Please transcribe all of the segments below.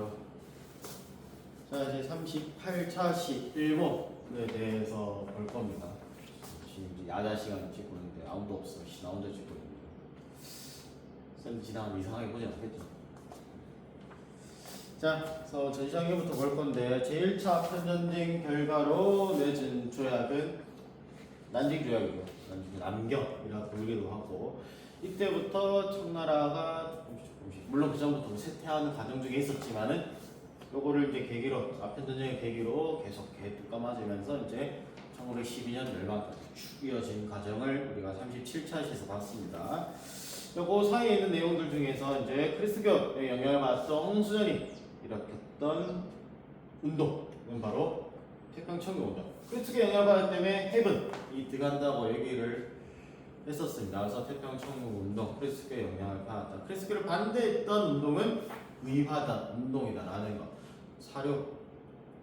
들어. 자, 이제 38차식 일본에 대해서 볼 겁니다. 지금 이제 야자 시간 찍고 있는데 아무도 없어. 나 혼자 찍고 있는데. 쌤 지나가면 이상하게 보진 않겠죠? 자, 그래서 전시학기부터 볼 건데 제1차 아편전쟁 결과로 맺은 조약은 난징 조약이고, 남경이라고 불리기도 하고, 이때부터 청나라가 물론 그 전부터 세퇴하는 과정 중에 있었지만은 요거를 이제 계기로 아편전쟁의 계기로 계속 뚜까 맞으면서 이제 1512년 멸망까지 쭉 이어진 과정을 우리가 37차시에서 봤습니다. 요거 사이에 있는 내용들 중에서 이제 크리스교의 영향을 받았던 홍수전이 일으켰던 운동은 바로 태평천교 운동. 크리스교 영향을 받았기 때문에 해븐이 들어간다고 얘기를 했었습니다. 그래서 태평천교 운동, 크리스교의 영향을 받았다. 크리스교를 반대했던 운동은 위화단 운동이다라는 거. 사료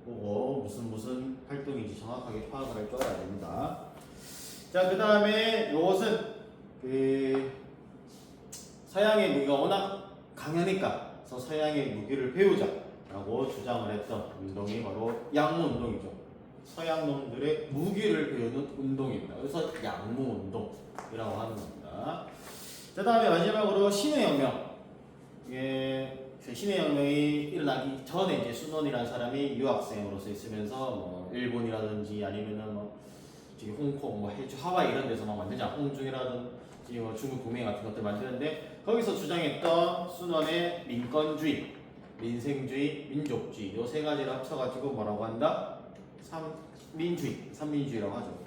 보고 무슨 활동인지 정확하게 파악을 해줘야 됩니다. 자, 그 다음에 이것은 그 서양의 무기가 워낙 강하니까 그래서 서양의 무기를 배우자라고 주장을 했던 운동이 바로 양무 운동이죠. 서양 놈들의 무기를 배우는 운동입니다. 그래서 양무 운동이라고 하는 겁니다. 그 다음에 마지막으로 신의 혁명. 이게 신의 혁명이 일어나기 전에 이제 순원이라는 사람이 유학생으로서 있으면서 뭐 일본이라든지 아니면은 뭐 저기 홍콩, 뭐 해주, 하와이 이런 데서 막 만들자. 홍중이라든지 뭐 중국 동맹 같은 것들 만드는데 거기서 주장했던 순원의 민권주의, 민생주의, 민족주의 요 세 가지를 합쳐가지고 뭐라고 한다? 삼민주의라고 하죠.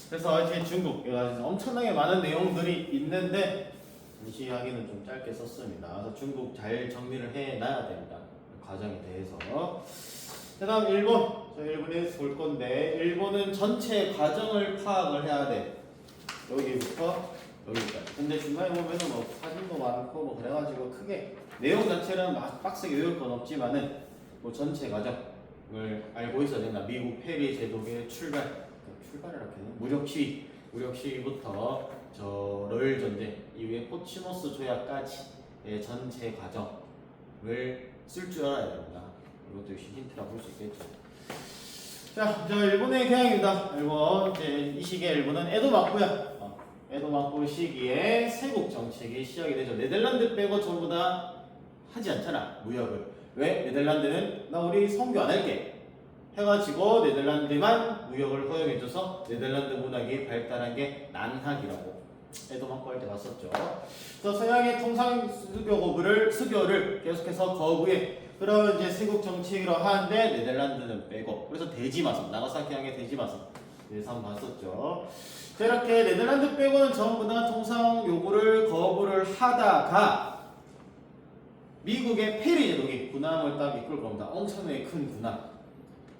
그래서 이제 중국 엄청나게 많은 내용들이 있는데 전시하기는 좀 짧게 썼습니다. 그래서 중국 잘 정리를 해놔야 됩니다. 과정에 대해서. 그 다음 일본에 대해서 볼 건데 일본은 전체 과정을 파악을 해야 돼. 여기부터 여기까지. 근데 중간에 보면은 뭐 사진도 많고 뭐 그래가지고 크게 내용 자체는 막 빡세게 외울 건 없지만은 뭐 전체 과정을 알고 있어야 된다. 미국 페리 제독의 출발이라고 해야 무력 시위부터 저 러일 전쟁 이후에 포츠모스 조약까지의 전체 과정을 쓸 줄 알아야 됩니다. 이것도 역시 힌트라고 볼 수 있겠죠. 자, 저 일본의 개항입니다. 일본 이제 이 시기에 일본은 에도 막부야. 에도 막부 시기에 세국 정책이 시작이 되죠. 네덜란드 빼고 전부 다 하지 않잖아 무역을. 왜? 네덜란드는 나 우리 선교 안 할게 해가지고 네덜란드만 무역을 허용해줘서 네덜란드 문학이 발달한 게 난학이라고 에도 막부 할 때 봤었죠. 그래서 서양의 통상 수교를 계속해서 거부해. 그러면 이제 세국 정책이라 하는데 네덜란드는 빼고. 그래서 대지마선, 나가사키항의 대지마선 그래서 한번 봤었죠. 이렇게 네덜란드 빼고는 전부 다 통상 요구를 거부를 하다가 미국의 페리 제독이 군함을 딱 이끌고 옵니다. 엄청나게 큰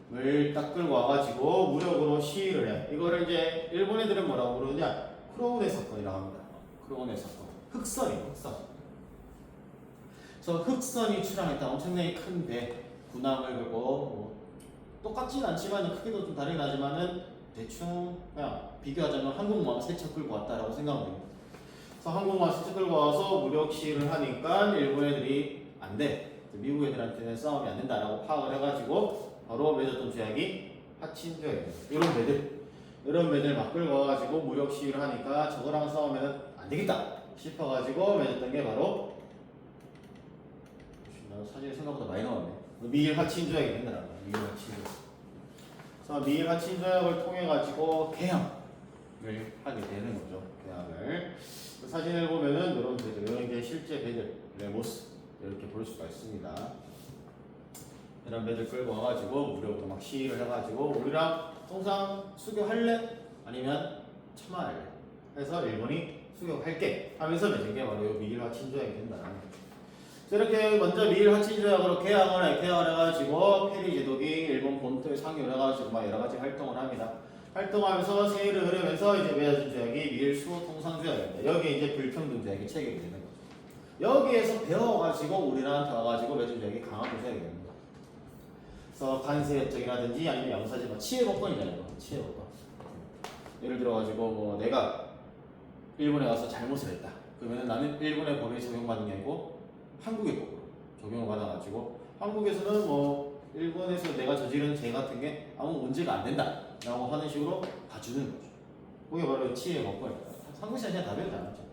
군함을 딱 끌고 와가지고 무력으로 시위를 해. 이거를 이제 일본 애들은 뭐라고 그러냐? 크로우네 사건이라고 합니다. 크로우네 사건. 흑선이에요, 흑선. 그래서 흑선이 출항했다. 엄청나게 큰 배, 군함을 걸고 뭐 똑같진 않지만 크기도 좀 다르긴 하지만은 대충 그냥 비교하자면 한국모함 3척 끌고 왔다라고 생각하면 됩니다. 그래서 한국모함 3척 끌고 와서 무력 시위를 하니까 일본 애들이 안 돼. 미국 애들한테는 싸움이 안 된다라고 파악을 해가지고 바로 맺었던 조약이 하친 조약이에요. 이런 배들 막 끌고 와가지고 무력 시위를 하니까 저거랑 싸우면 안 되겠다 싶어가지고 맺었던 게 바로 사진이 생각보다 많이 나왔네. 미일 하친 조약이 된다라고. 미일 하친 조약. 그래서 미일 하친 조약을 통해 가지고 개항을 하게 되는 거죠. 개항을. 그 사진을 보면은 이런 배들, 이런 게 실제 배들의 모습 이렇게 볼 수가 있습니다. 이런 배들 끌고 와가지고 무력으로 막 시위를 해가지고 우리랑 통상 수교할래? 아니면 참아할래? 해서 일본이 수교할게 하면서 맺은 게 바로 이 미일 하친 조약이 된다는 거죠. 이렇게 먼저 미일 하친 조약으로 개항을 해가지고 페리 제독이 일본 본토에 상륙을 해가지고 막 여러 가지 활동을 합니다. 활동하면서 세일을 흐르면서 이제 맺어진 조약이 미일 수호 통상 조약입니다. 여기에 이제 불평등 조약이 체결이 되는 거죠. 여기에서 배워가지고 우리나라한테 와가지고 맺은 조약이 강화도 조약이 됩니다. 그래서 관세 협정이라든지 아니면 양사지 뭐 치해법권이잖아요. 치해법권. 예를 들어가지고 뭐 내가 일본에 가서 잘못을 했다. 그러면 나는 일본의 법에 적용받는 게 아니고 한국의 법으로 적용을 받아가지고 한국에서는 뭐 일본에서 내가 저지른 죄 같은 게 아무 문제가 안 된다라고 하는 식으로 봐주는 거죠. 그게 바로 치의 먹거리다. 한국 시장에 다 배우지 않았죠.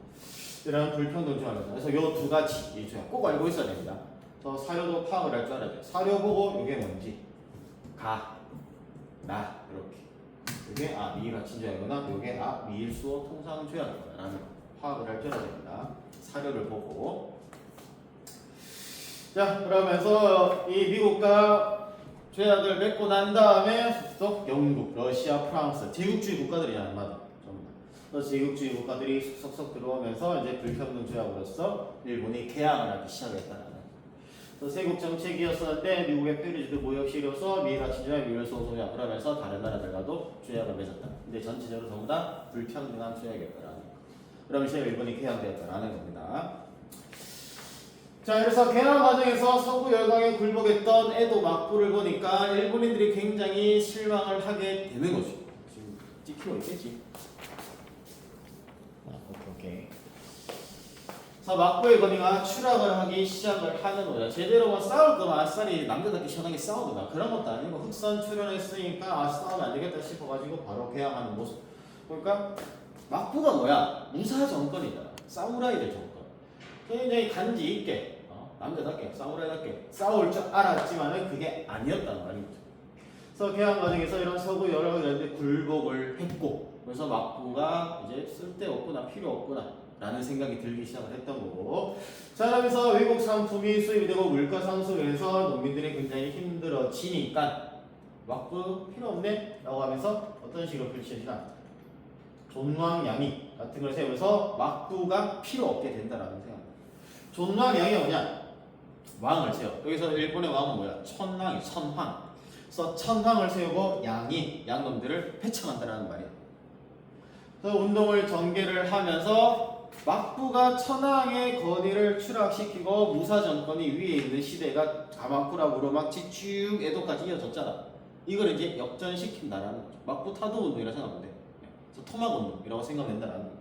이런 불평등 조합입니다. 그래서 요 두 가지 이 조합 꼭 알고 있어야 됩니다. 저 사료도 파악을 할 줄 알아야 돼요. 사료 보고 이게 뭔지 가, 나 이렇게 이게 미일 합친 조약이거나 이게 미일 수어 통상 조약이거나라는 파악을 할 줄 알아야 됩니다. 사료를 보고 자 그러면서 이 미국과 조약을 맺고 난 다음에 속속 영국, 러시아, 프랑스 제국주의 국가들이잖아요. 맞아. 그래서 제국주의 국가들이 속속 들어오면서 이제 불평등 조약으로서 일본이 개항을 하기 시작했다는. 세국 정책이었었는데 미국의 페리지도 무역시로서 미일 합친 조약, 미일 수어 조약 그러면서 다른 나라들과도 조약을 맺었다. 근데 전체적으로 전부 다 불평등한 조약이었다라는. 그러면서 일본이 개항되었다라는 겁니다. 자, 그래서 개항 과정에서 서구 열강에 굴복했던 에도 막부를 보니까 일본인들이 굉장히 실망을 하게 되는 거죠. 지금 찍히고 있겠지? 오케이. 그래서 막부의 건의가 추락을 하기 시작을 하는 거죠. 제대로 뭐 싸울 거면 아싸리 남자답게 시원하게 싸우거나 그런 것도 아니고 흑선 출연했으니까 싸우면 안 되겠다 싶어가지고 바로 개항하는 모습. 그러니까 막부가 뭐야? 무사 정권이잖아. 사무라이들 정권. 굉장히 간지 있게 남자답게 사무라이답게 싸울 줄 알았지만은 그게 아니었단 말이죠. 그래서 개항 과정에서 이런 서구 여러 가지 굴복을 했고, 그래서 막부가 이제 쓸데없구나 필요 없구나 라는 생각이 들기 시작을 했던 거고, 자 그러면서 외국 상품이 수입이 되고 물가 상승해서 농민들이 굉장히 힘들어지니까 막부 필요 없네 라고 하면서 어떤 식으로 표시하시나 존왕양이 같은 걸 세우면서 막부가 필요 없게 된다라는 생각입니다. 존왕양이 뭐냐? 왕을 세워. 여기서 일본의 왕은 뭐야? 천왕이 천황. 그래서 천황을 세우고 양놈들을 패쳐간다라는 말이야. 그래서 운동을 전개를 하면서 막부가 천황의 권위를 추락시키고 무사 정권이 위에 있는 시대가 가마쿠라부로 막 쭉 에도까지 이어졌잖아. 이걸 이제 역전시킨다라는 거죠. 막부 타도 운동이라 생각하면 돼. 그래서 토막 운동이라고 생각된다라는 거죠.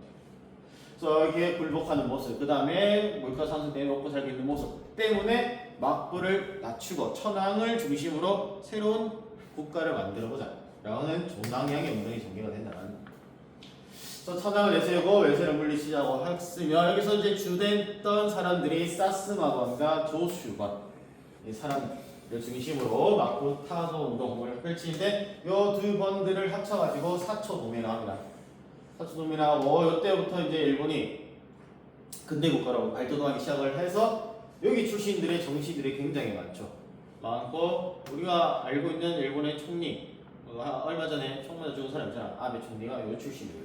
그래서 이게 굴복하는 모습, 그 다음에 물가 상승 때문에 먹고 살고 있는 모습 때문에 막부를 낮추고 천황을 중심으로 새로운 국가를 만들어보자 라는 존왕양의 운동이 전개가 된다는 거죠. 그래서 천황을 내세우고 외세를 물리치자고 했으며, 여기서 이제 주됐던 사람들이 사스마번과 조슈번 이 사람들 중심으로 막부 타도 운동을 펼치는데 이 두 번들을 합쳐가지고 사초 동맹을 합니다. 사초 동맹을 하고 이때부터 이제 일본이 근대 국가로 발돋움하기 시작을 해서 여기 출신들의 정치들이 굉장히 많고, 우리가 알고 있는 일본의 총리 얼마 전에 총 맞아 죽은 사람 있잖아. 아베 총리가 요 출신이에요.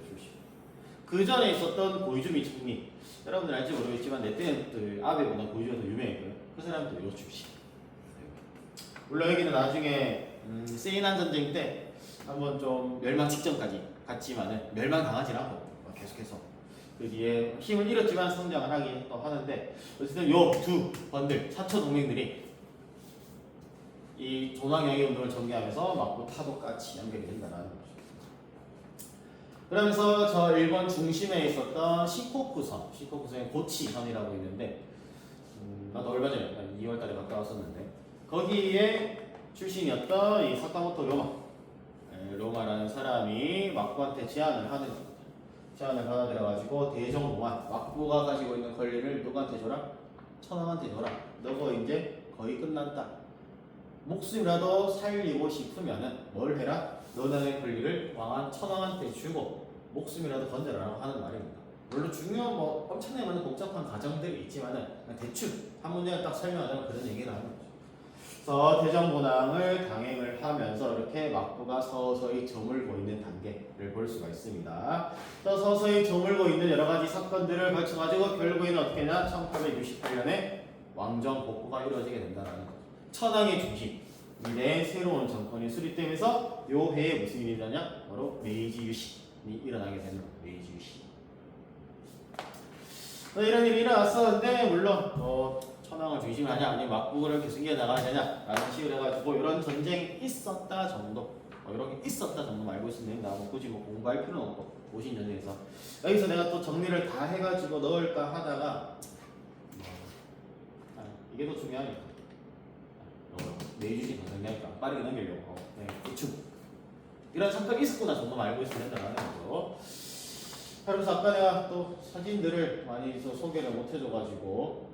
그 전에 있었던 고이즈미 총리, 여러분들 알지 모르겠지만 내 때는 아베보다 고이즈미가 더 유명했고요. 그 사람도 요 출신. 물론 여기는 나중에 세이난 전쟁 때 한번 좀 멸망 직전까지 갔지만은 멸망 당하진 않고 계속해서 그 뒤에 힘을 잃었지만 성장을 하긴 또 하는데, 어쨌든 요 두 번들 사초 동맹들이 이 존왕양의 운동을 전개하면서 막부 타도까지 연결이 된다는 거죠. 그러면서 저 일본 중심에 있었던 시코쿠성의 고치현이라고 있는데, 나도 얼마 전에 2월달에 갔다 왔었는데 거기에 출신이었던 이 사카모토 로마라는 사람이 막부한테 제안을 하는 겁니다. 제안을 받아들여가지고 대정로만 막부가 가지고 있는 권리를 누구한테 줘라? 천황한테 줘라. 너거 이제 거의 끝났다. 목숨이라도 살리고 싶으면은 뭘 해라? 너네의 권리를 왕한 천황한테 주고 목숨이라도 건져라라고 하는 말입니다. 물론 중요한 엄청나게 많은 복잡한 과정들이 있지만은 대충 한 문장을 딱 설명하자면 그런 얘기를 하는 거죠. 그래서 대정본항을 강행을 하면서 이렇게 막부가 서서히 저물고 있는 단계를 볼 수가 있습니다. 서서히 저물고 있는 여러 가지 사건들을 거쳐가지고 결국에는 어떻게 되냐? 1868년에 왕정 복구가 이루어지게 된다는 거죠. 천황의 중심 내 새로운 정권이 수립되면서 요 해에 무슨 일이 일어나냐? 바로 메이지 유신이 일어나게 되는 거예요. 메이지 유신. 이런 일이 일어났었는데, 물론 천황을 중심으로 하냐 아니면 막부를 계속 이어나가야 되냐 라는 식으로 해가지고 이런 전쟁이 있었다 정도, 이런 게 있었다 정도 알고 있으면 됩니다. 굳이 공부할 필요는 없고, 오신 전쟁에서. 여기서 내가 또 정리를 다 해가지고 넣을까 하다가 이게 더 중요하니까. 메이주시 더 중요하니까 빠르게 넘기려고. 네, 대충 이런 잠깐 있었구나 정도만 알고 있으면 된다는 거죠. 그래서 아까 내가 또 사진들을 많이 소개를 못 해줘가지고,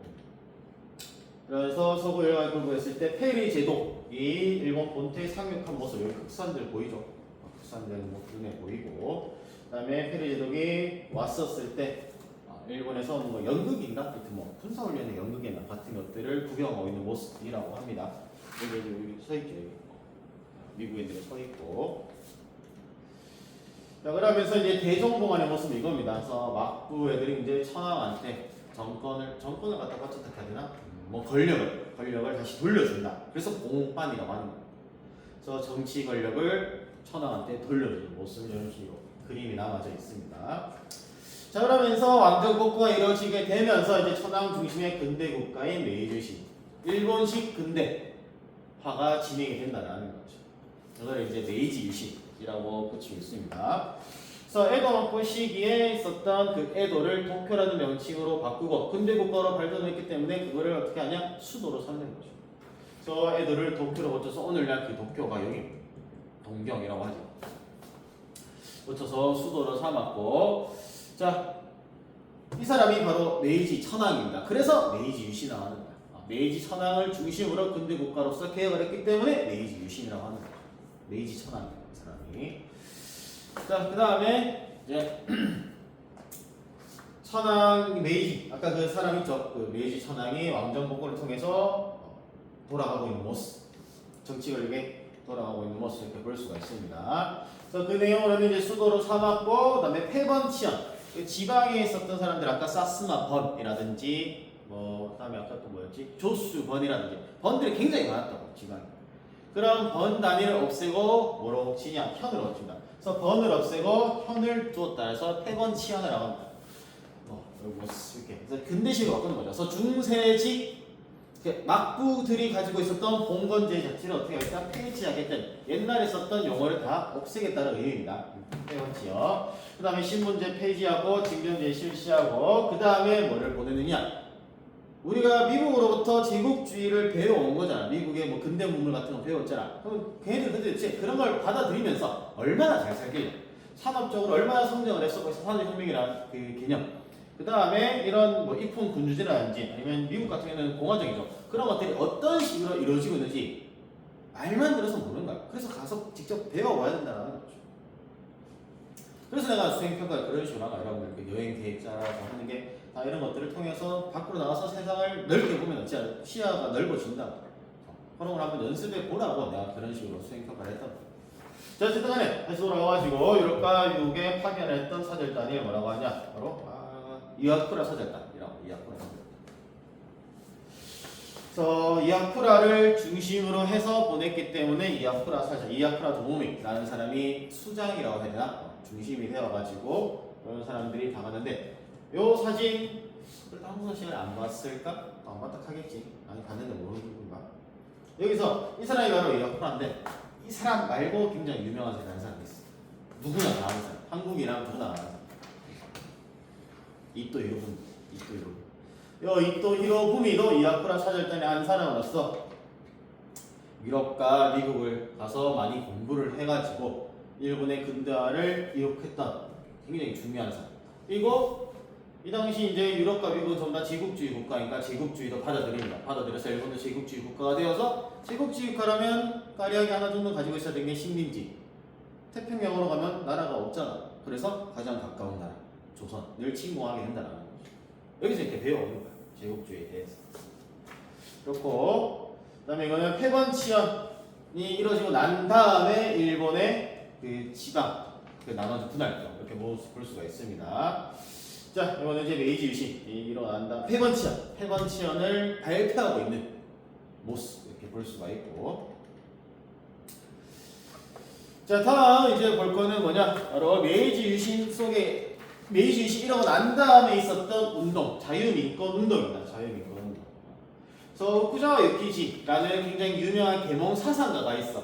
그래서 서구 일간 공부했을 때 페리 제독이 일본 본토에 상륙한 모습, 여기 흑산들 보이죠? 흑산들 뭐 눈에 보이고, 그다음에 페리 제독이 왔었을 때 일본에서 뭐 연극인가 하여튼 뭐 군사훈련의 연극이나 같은 것들을 구경하고 있는 모습이라고 합니다. 여기 서 있죠. 여기. 미국인들이 서 있고. 자, 그러면서 이제 대종봉안의 모습이 이겁니다. 그래서 막부 애들이 이제 천황한테 정권을 갖다 바쳤다 해야 되나? 뭐 권력을 다시 돌려준다. 그래서 봉환이라고 하는 거예요. 그래서 정치 권력을 천황한테 돌려주는 모습, 이런 식으로 그림이 남아져 있습니다. 자, 그러면서 왕정 복구가 이루어지게 되면서 이제 천황 중심의 근대 국가인 메이주시, 일본식 근대화가 진행이 된다는 거죠. 이걸 이제 메이지 유신이라고 붙이고 있습니다. 그래서 에도 막부 시기에 있었던 그 에도를 도쿄라는 명칭으로 바꾸고 근대 국가로 발전했기 때문에 그거를 어떻게 하냐? 수도로 삼는 거죠. 그래서 에도를 도쿄로 거쳐서 오늘날 그 도쿄가 여기 동경이라고 하죠. 거쳐서 수도로 삼았고, 자, 이 사람이 바로 메이지 천황입니다. 그래서 메이지 유신이라고 하는 거야. 메이지 천황을 중심으로 근대 국가로서 개혁을 했기 때문에 메이지 유신이라고 하는 거야. 메이지 천황입니다. 이 사람이. 자, 그 다음에 이제 천황 메이지, 아까 그 사람 있죠? 그 메이지 천황이 왕정 복구를 통해서 돌아가고 있는 모습, 정치 권력에 돌아가고 있는 모습 이렇게 볼 수가 있습니다. 그래서 그 내용으로는 이제 수도로 삼았고, 그다음에 패번치현, 지방에 있었던 사람들, 아까 사스마 번이라든지 뭐 그다음에 아까 또 뭐였지? 조수 번이라든지 번들이 굉장히 많았다고 지방에. 그럼 번 단위를 없애고 뭐로 치냐? 현으로 칩니다. 그래서 번을 없애고 현을 두었다 해서 패번치현이라고 합니다. 이렇게. 그래서 근대식으로 바꾸는 거죠. 그래서 중세직 막부들이 가지고 있었던 봉건제 자체를 어떻게 하겠다? 폐지하겠다는, 옛날에 썼던 용어를 다 없애겠다는 의미입니다. 패번치현. 그 다음에 신분제 폐지하고 징병제 실시하고, 그 다음에 뭐를 보내느냐? 우리가 미국으로부터 제국주의를 배워온 거잖아. 미국의 뭐 근대 문물 같은 거 배웠잖아. 그럼 걔네들 도대체 그런 걸 받아들이면서 얼마나 잘 살길래, 산업적으로 얼마나 성장을 했었고, 산업혁명이라는 그 개념, 그 다음에 이런 뭐 이품 군주제라든지 아니면 미국 같은 경우는 공화정이죠. 그런 것들이 어떤 식으로 이루어지고 있는지 말만 들어서 모르는 거야. 그래서 가서 직접 배워봐야 된다는 거죠. 그래서 내가 수행평가를 그런 식으로 하고, 여러분들 여행 계획자라고 하는 게 다 이런 것들을 통해서 밖으로 나가서 세상을 넓게 보면 진짜 시야가 넓어진다. 그런 걸 한번 연습해 보라고 내가 그런 식으로 수행평가를 했던 거예요. 자, 어쨌든 간에 다시 돌아와가지고 유럽과 파견을 했던 사절단이 뭐라고 하냐? 바로 이와쿠라 사절단이라고. 이와쿠라 사절단. 그래서 이와쿠라를 중심으로 해서 보냈기 때문에 이와쿠라 사절, 이와쿠라 도모미라는 사람이 수장이라고 해야 되나? 중심이 되어가지고 그런 사람들이 당하는데, 요 사진 한국어 시간에 안 봤을까? 안 봤다 하겠지. 아니 봤는데 모르는구나. 여기서 이 사람이 바로 이와쿠라인데, 이 사람 말고 굉장히 유명한 사람이 있어. 누구나 다 아는 사람. 한국이랑 누구나 아는 사람. 이토 히로부미. 요 이토 히로부미도 이와쿠라 사절단의 한 사람으로서 유럽과 미국을 가서 많이 공부를 해가지고 일본의 근대화를 이룩했던 굉장히 중요한 사람. 그리고 이 당시 이제 유럽과 미국은 전부 다 제국주의 국가니까 제국주의도 받아들입니다. 받아들여서 일본도 제국주의 국가가 되어서, 제국주의 국가라면 까리하게 하나 정도 가지고 있어야 되는 게 식민지. 태평양으로 가면 나라가 없잖아. 그래서 가장 가까운 나라, 조선을 침공하게 된다는 거죠. 여기서 이렇게 배워오는 거야. 제국주의에 대해서. 그렇고, 그 다음에 이거는 패번치현이 이루어지고 난 다음에 일본의 그 지방, 그 나눠진 분할점, 이렇게 볼 수가 있습니다. 자, 이거는 이제 메이지 유신이 일어난다. 패번치현을 발표하고 있는 모습, 이렇게 볼 수가 있고. 자, 다음 이제 볼 거는 뭐냐? 바로 메이지 유신 속에, 메이지 유신 일어나고 난 다음에 있었던 운동, 자유민권 운동입니다. 자유민권 운동. 그래서 후쿠자와 유키지라는 굉장히 유명한 계몽 사상가가 있어.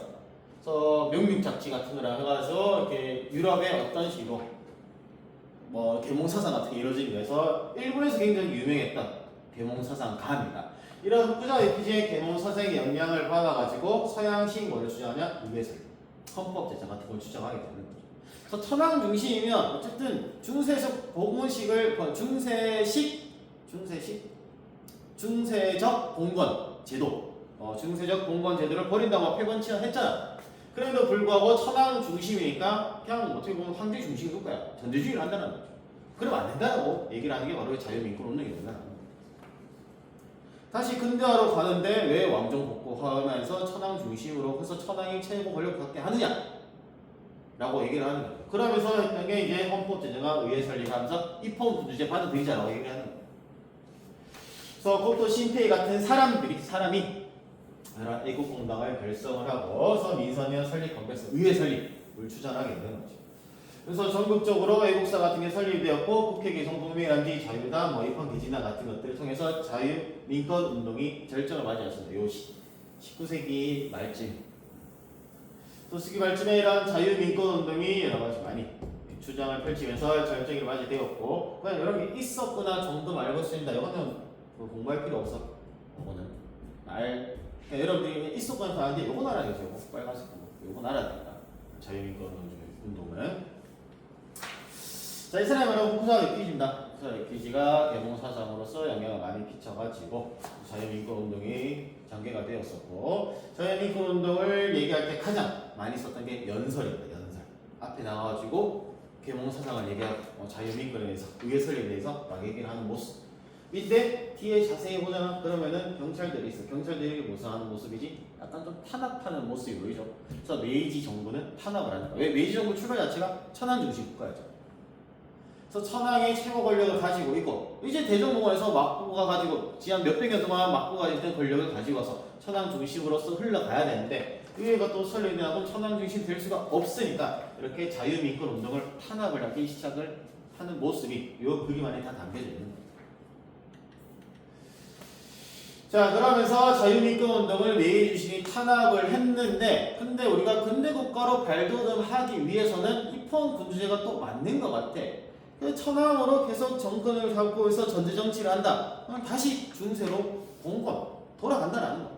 그래서 명륙 잡지 같은 거라 해가지고 이렇게 유럽의 어떤 식으로 뭐 계몽 사상 같은 게 이루어지기 위해서 일본에서 굉장히 유명했던 계몽 사상가입니다. 이런 후쿠시마 유키지의 계몽 사상의 영향을 받아가지고 서양식 뭐를 주장하냐? 의회설, 헌법 제정 같은 걸 주장하게 되는 거죠. 그래서 천황 중심이면 어쨌든 중세적 봉건식을 중세적 봉건 제도, 중세적 봉건 제도를 버린다고 폐건치를 했잖아. 그럼에도 불구하고 천황 중심이니까 그냥 어떻게 보면 황제 중심 국가야. 전제주의를 한다는 거죠. 그러면 안 된다고 얘기를 하는 게 바로 자유민권 운동이 된다는 거죠. 다시 근대화로 가는데 왜 왕정 복구하면서 천황 중심으로 해서 천황이 최고 권력 갖게 하느냐? 라고 얘기를 하는 거예요. 그러면서 했던 게 이제 헌법 제정과 의회 설립하면서 입헌 군주제 받아들이자라고 얘기를 하는 거예요. 그래서 고토 신페이 같은 사람이 애국공당을 결성을 하고 그래서 민선위원 설립 건배서 의회 설립을 주장하게 되는 거죠. 그래서 전국적으로 애국사 같은 게 설립되었고 국회 개성 국민란지 자유당 입헌 개진안 같은 것들을 통해서 자유 민권 운동이 절정을 맞이했습니다. 요 19세기 말쯤 또 시기 말쯤에 이런 자유 민권 운동이 여러 가지 많이 주장을 펼치면서 절정을 맞이되었고 그냥 이런 게 있었구나 정도 알고 있습니다. 이거는 공부할 필요 없어. 이거는 여러분들이 있었구나 하는데 요건 알아야죠. 요거 빨간색 요건 알아야 된다. 자유 민권 운동은 자, 이 사람이 바로 후쿠시마 유키지입니다. 후쿠시마 유키지가 계몽 사상으로서 영향을 많이 끼쳐가지고 자유민권 운동이 전개가 되었었고 자유민권 운동을 얘기할 때 가장 많이 썼던 게 연설입니다. 연설 앞에 나와가지고 계몽 사상을 얘기하고 자유민권에 대해서 의회 설립에 대해서 막 얘기를 하는 모습. 이때 뒤에 자세히 보자면 그러면은 경찰들이 있어. 경찰들이 무슨 하는 모습이지? 약간 좀 탄압하는 모습이 보이죠. 그래서 메이지 정부는 탄압을 하는 거야. 왜? 메이지 정부 출발 자체가 천황 중심 국가였죠. 그래서 천황이 최고 권력을 가지고 있고 이제 대정공원에서 막부가 가지고 지난 몇백 년 동안 막부가 있던 권력을 가지고 와서 천황 중심으로서 흘러가야 되는데 의회가 또 설립되고 천황 중심 될 수가 없으니까 이렇게 자유민권 운동을 탄압을 하기 시작을 하는 모습이 이 그림 안에 다 담겨져 있는 거예요. 자, 그러면서 자유민권 운동을 메이지 주신이 탄압을 했는데 근데 우리가 근대국가로 발돋움하기 위해서는 입헌 군주제가 또 맞는 것 같아. 천황으로 계속 정권을 잡고 있어 전제 정치를 한다. 그럼 다시 중세로 봉건 돌아간다라는 거.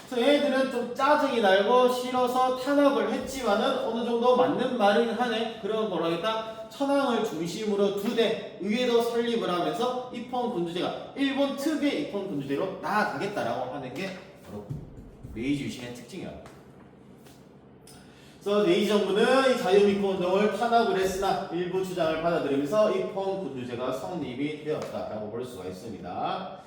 그래서 얘들은 좀 짜증이 날고 싫어서 탄압을 했지만은 어느 정도 맞는 말은 하네. 그런 걸 하겠다. 천황을 중심으로 두되 의회도 설립을 하면서 입헌 군주제가 일본 특유의 입헌 군주제로 나아가겠다라고 하는 게 바로 메이지 유신의 특징이야. 그래서 메이지 정부는 이 자유민권 운동을 탄압을 했으나 일부 주장을 받아들이면서 입헌 군주제가 성립이 되었다라고 볼 수가 있습니다.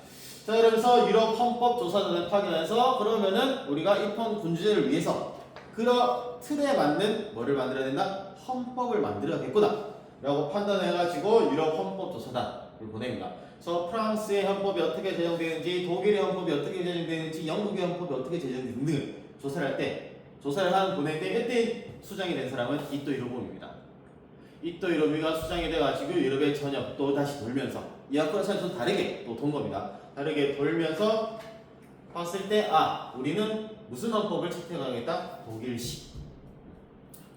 자, 그러면서 유럽 헌법 조사단을 파견해서 그러면은 우리가 입헌 군주제를 위해서 그런 틀에 맞는 뭐를 만들어야 된다? 헌법을 만들어야겠구나 라고 판단해가지고 유럽 헌법 조사단을 보냅니다. 그래서 프랑스의 헌법이 어떻게 제정되는지, 독일의 헌법이 어떻게 제정되는지, 영국의 헌법이 어떻게 제정되는지 등을 조사를 할 때 조사를 한 보내는데 이때 수장이 된 사람은 이토 히로부미입니다. 이토 히로부미가 수장이 돼가지고 유럽의 전역 또 다시 돌면서 이 학교는 사실 좀 다르게 또 돈 겁니다. 다르게 돌면서 봤을 때 우리는 무슨 헌법을 채택하겠다? 독일식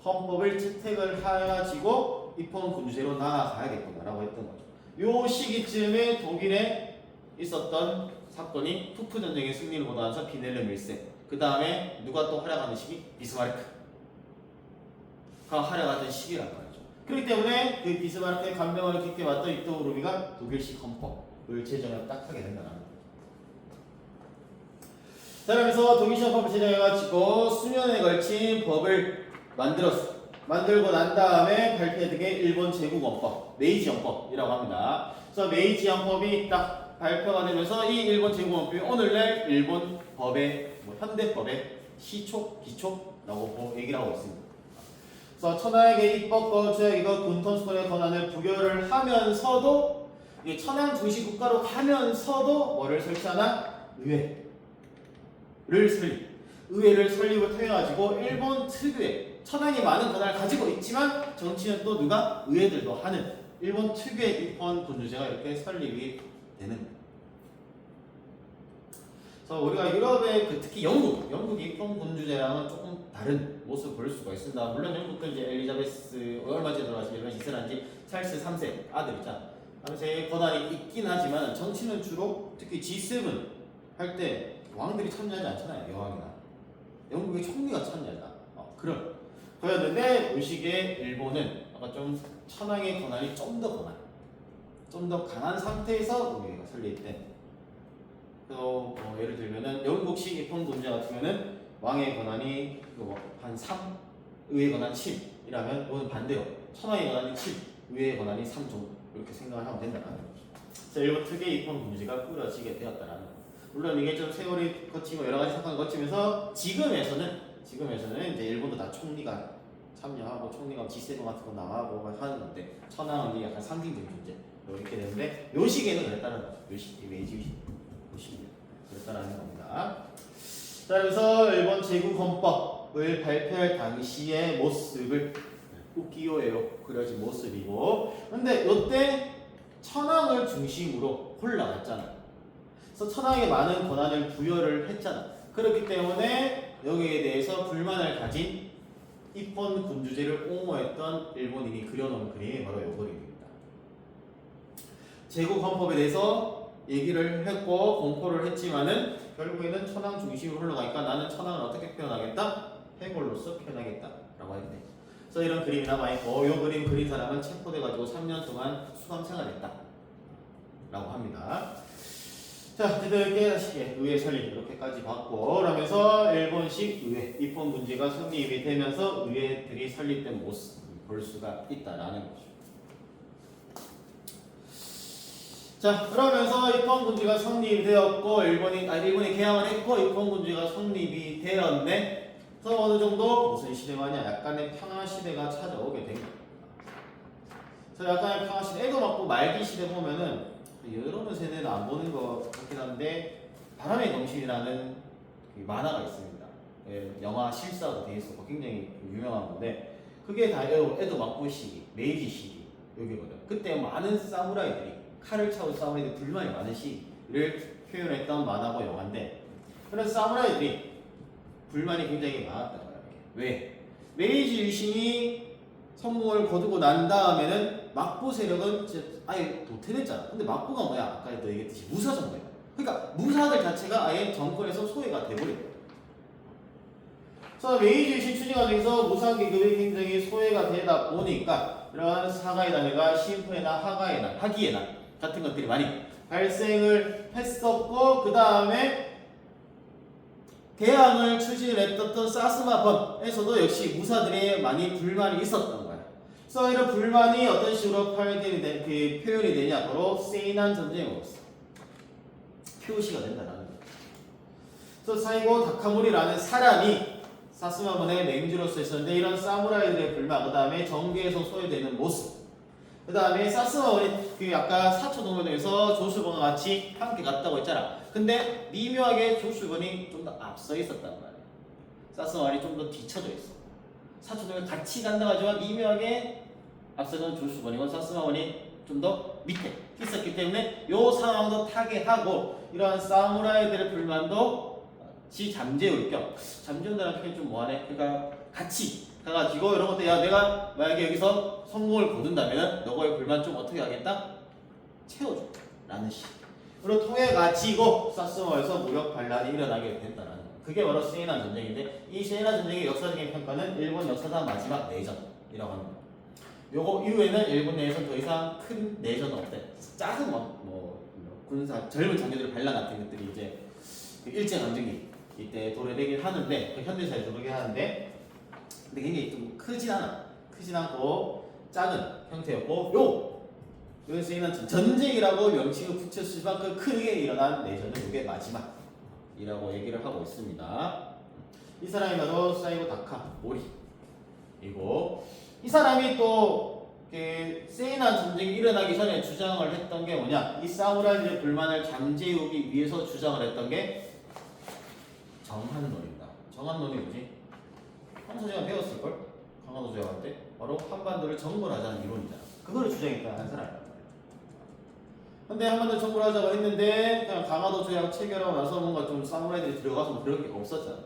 헌법을 채택을 해가지고 입헌 군주제로 나아가야겠구나라고 했던 거죠. 요 시기쯤에 독일에 있었던 사건이 푸프 전쟁의 승리를 거두면서 비넬름 1세 그 다음에 누가 또 활약하는 시기? 비스마르크가 활약하던 시기란 말이죠. 그렇기 때문에 그 비스마르크의 감명을 깊게 받던 이토 히로부미가 독일식 헌법을 제정을 딱 하게 된다는 거죠. 자, 그러면서 독일식 헌법을 제정해가지고 수년에 걸친 법을 만들고 난 다음에 발표된 게 일본 제국헌법, 메이지 헌법이라고 합니다. 그래서 메이지 헌법이 딱 발표가 되면서 이 일본 제국헌법이 오늘날 일본 법의 현대법의 기초라고 얘기를 하고 있습니다. 그래서 천황에게 입법권, 주역이고 군통수권의 권한을 부여를 하면서도 천황 중심 국가로 가면서도 뭐를 설치하나? 의회를 설립을 통해가지고 일본 특유의 천황이 많은 권한을 가지고 있지만 정치는 또 누가? 의회들도 하는 일본 특유의 입헌 군주제가 이렇게 설립이 되는 거예요. 그래서 우리가 유럽의 특히 영국이 입헌 군주제랑은 조금 다른 모습을 볼 수가 있습니다. 물론 영국도 이제 엘리자베스 얼마 전에 돌아가신 일본 이세란지 찰스 3세 아들 있잖아. 3세의 권한이 있긴 하지만 정치는 주로 특히 G7 할 때 왕들이 참여하지 않잖아요. 여왕이나 영국의 총리가 참여하잖아. 그럼 그랬는데 의식의 일본은 아까 좀 천황의 권한이 좀 더 강한 상태에서 우리가 설립 때. 또 예를 들면은 영국식 입헌 군제 같으면은 왕의 권한이 한 3, 의의 권한 7이라면 이거는 반대로 천황의 권한이 7, 의의 권한이 3 정도 이렇게 생각을 하면 된다는 거죠. 그래서 일본 특유의 입헌 군제가 꾸려지게 되었다라는 거. 물론 이게 좀 세월이 거치고 여러 가지 사건을 거치면서 지금에서는 이제 일본도 다 총리가 참여하고 총리가 G7 같은 거 나가고 하는 건데 천황은 약간 상징적인 존재 이렇게 되는데 요 시기에는 그랬다는 거죠. 요 시기 메이지 시기 그랬다라는 겁니다. 자, 그래서 일본 제국헌법을 발표할 당시의 모습을 우키요에요 그려진 모습이고, 근데 이때 천황을 중심으로 올라갔잖아. 그래서 천황에 많은 권한을 부여를 했잖아. 그렇기 때문에 여기에 대해서 불만을 가진 입헌 군주제를 옹호했던 일본인이 그려놓은 그림이 바로 이 그림입니다. 제국헌법에 대해서 얘기를 했고 공포를 했지만은 결국에는 천황 중심으로 흘러가니까 나는 천황을 어떻게 표현하겠다? 해골로서 표현하겠다라고 했네. 그래서 이런 그림이 남아있고 이 그림 그린 사람은 체포돼가지고 3년 동안 수감 생활했다라고 합니다. 자, 이렇게 의회 설립 이렇게까지 봤고, 그러면서 일본식 의회 입헌 군제가 성립이 되면서 의회들이 설립된 모습 볼 수가 있다라는 거죠. 자, 그러면서 입헌 군제가 성립이 되었고 일본이 개항을 했고 입헌 군제가 성립이 되었네. 그래서 어느 정도 무슨 시대가 냐 약간의 평화 시대가 찾아오게 된 겁니다. 그래서 약간의 평화 시대, 에도 맞고 말기 시대 보면은 여러분 세대는 안 보는 것 같긴 한데 바람의 정신이라는 만화가 있습니다. 영화 실사로 되어 있었고 굉장히 유명한 건데 그게 다 에도 막부 시기, 메이지 시기 여기거든. 그때 많은 사무라이들이 칼을 차고 사무라이들 불만이 많은 시기를 표현했던 만화고 영화인데 그런 사무라이들이 불만이 굉장히 많았단 말이야. 왜? 메이지 유신이 성공을 거두고 난 다음에는 막부 세력은 아예 도태됐잖아. 근데 막부가 뭐야? 아까 얘기했듯이 무사 정부야. 그러니까 무사들 자체가 아예 정권에서 소외가 돼버린 거야. 그래서 메이지 유신 추진 과정에서 무사 계급이 굉장히 소외가 되다 보니까 이러한 사가의 난해가 시인프의 난, 하기의 난 같은 것들이 많이 발생을 했었고, 그 다음에 대항을 추진을 했던 사스마번에서도 역시 무사들의 많이 불만이 있었던 거야. 그래서 이런 불만이 어떤 식으로 표현이 되냐, 바로 세이난 전쟁으로서 표시가 된다는 거야. 그래서 사이고 다카모리라는 사람이 사스마번의 맹주로서 있었는데 이런 사무라이들의 불만, 그 다음에 정계에서 소외되는 모습, 그 다음에 사스마번이 아까 사초동맹에서 조슈번과 같이 함께 갔다고 했잖아. 근데 미묘하게 조슈번이 좀 더 앞서 있었단 말이야. 사스마번이 좀 더 뒤쳐져 있어. 사초동맹 같이 간다고 하지만 미묘하게 앞서는 조슈번이고 사스마번이 좀 더 밑에 있었기 때문에 이 상황도 타개하고 이러한 사무라이들의 불만도 잠재울 겸, 잠재운다는 표현이 좀 뭐하네. 그러니까 같이 가가지고 이런 것들, 야 내가 만약에 여기서 성공을 거둔다면 너의 불만 좀 어떻게 하겠다? 채워줘 라는 식으로 통해가지고 사스마에서 무력 반란이 일어나게 된다는 거. 그게 바로 세이난 전쟁인데 이 세이난 전쟁의 역사적인 평가는 일본 역사상 마지막 내전이라고 합니다. 요거 이후에는 일본 내에서는 더 이상 큰 내전은 없대. 작은 군사 젊은 장교들의 반란 같은 것들이 이제 일제강점기 이때 도래되긴 하는데 현대사에서 그러긴 하는데 근데 굉장히 좀 크진 않고 작은 형태였고 여기서 있는 전쟁이라고 명칭을 붙였을 만큼 크게 일어난 내전은 이게 마지막이라고 얘기를 하고 있습니다. 이 사람이 바로 사이고 다카모리이고 이 사람이 또 세이난 전쟁이 일어나기 전에 주장을 했던 게 뭐냐, 이 사무라이들의 불만을 잠재우기 위해서 주장을 했던 게 정한론입니다. 정한론이 뭐지? 한서재가 배웠을걸? 강화도 조약할 때 바로 한반도를 정벌하자는 이론이잖아. 그거를 주장했던 한 사람이란 말이야. 근데 한반도를 정벌하자고 했는데 그냥 강화도 조약 체결하고 나서 뭔가 좀 사무라이들이 들어가서 뭐 그런 게 없었잖아.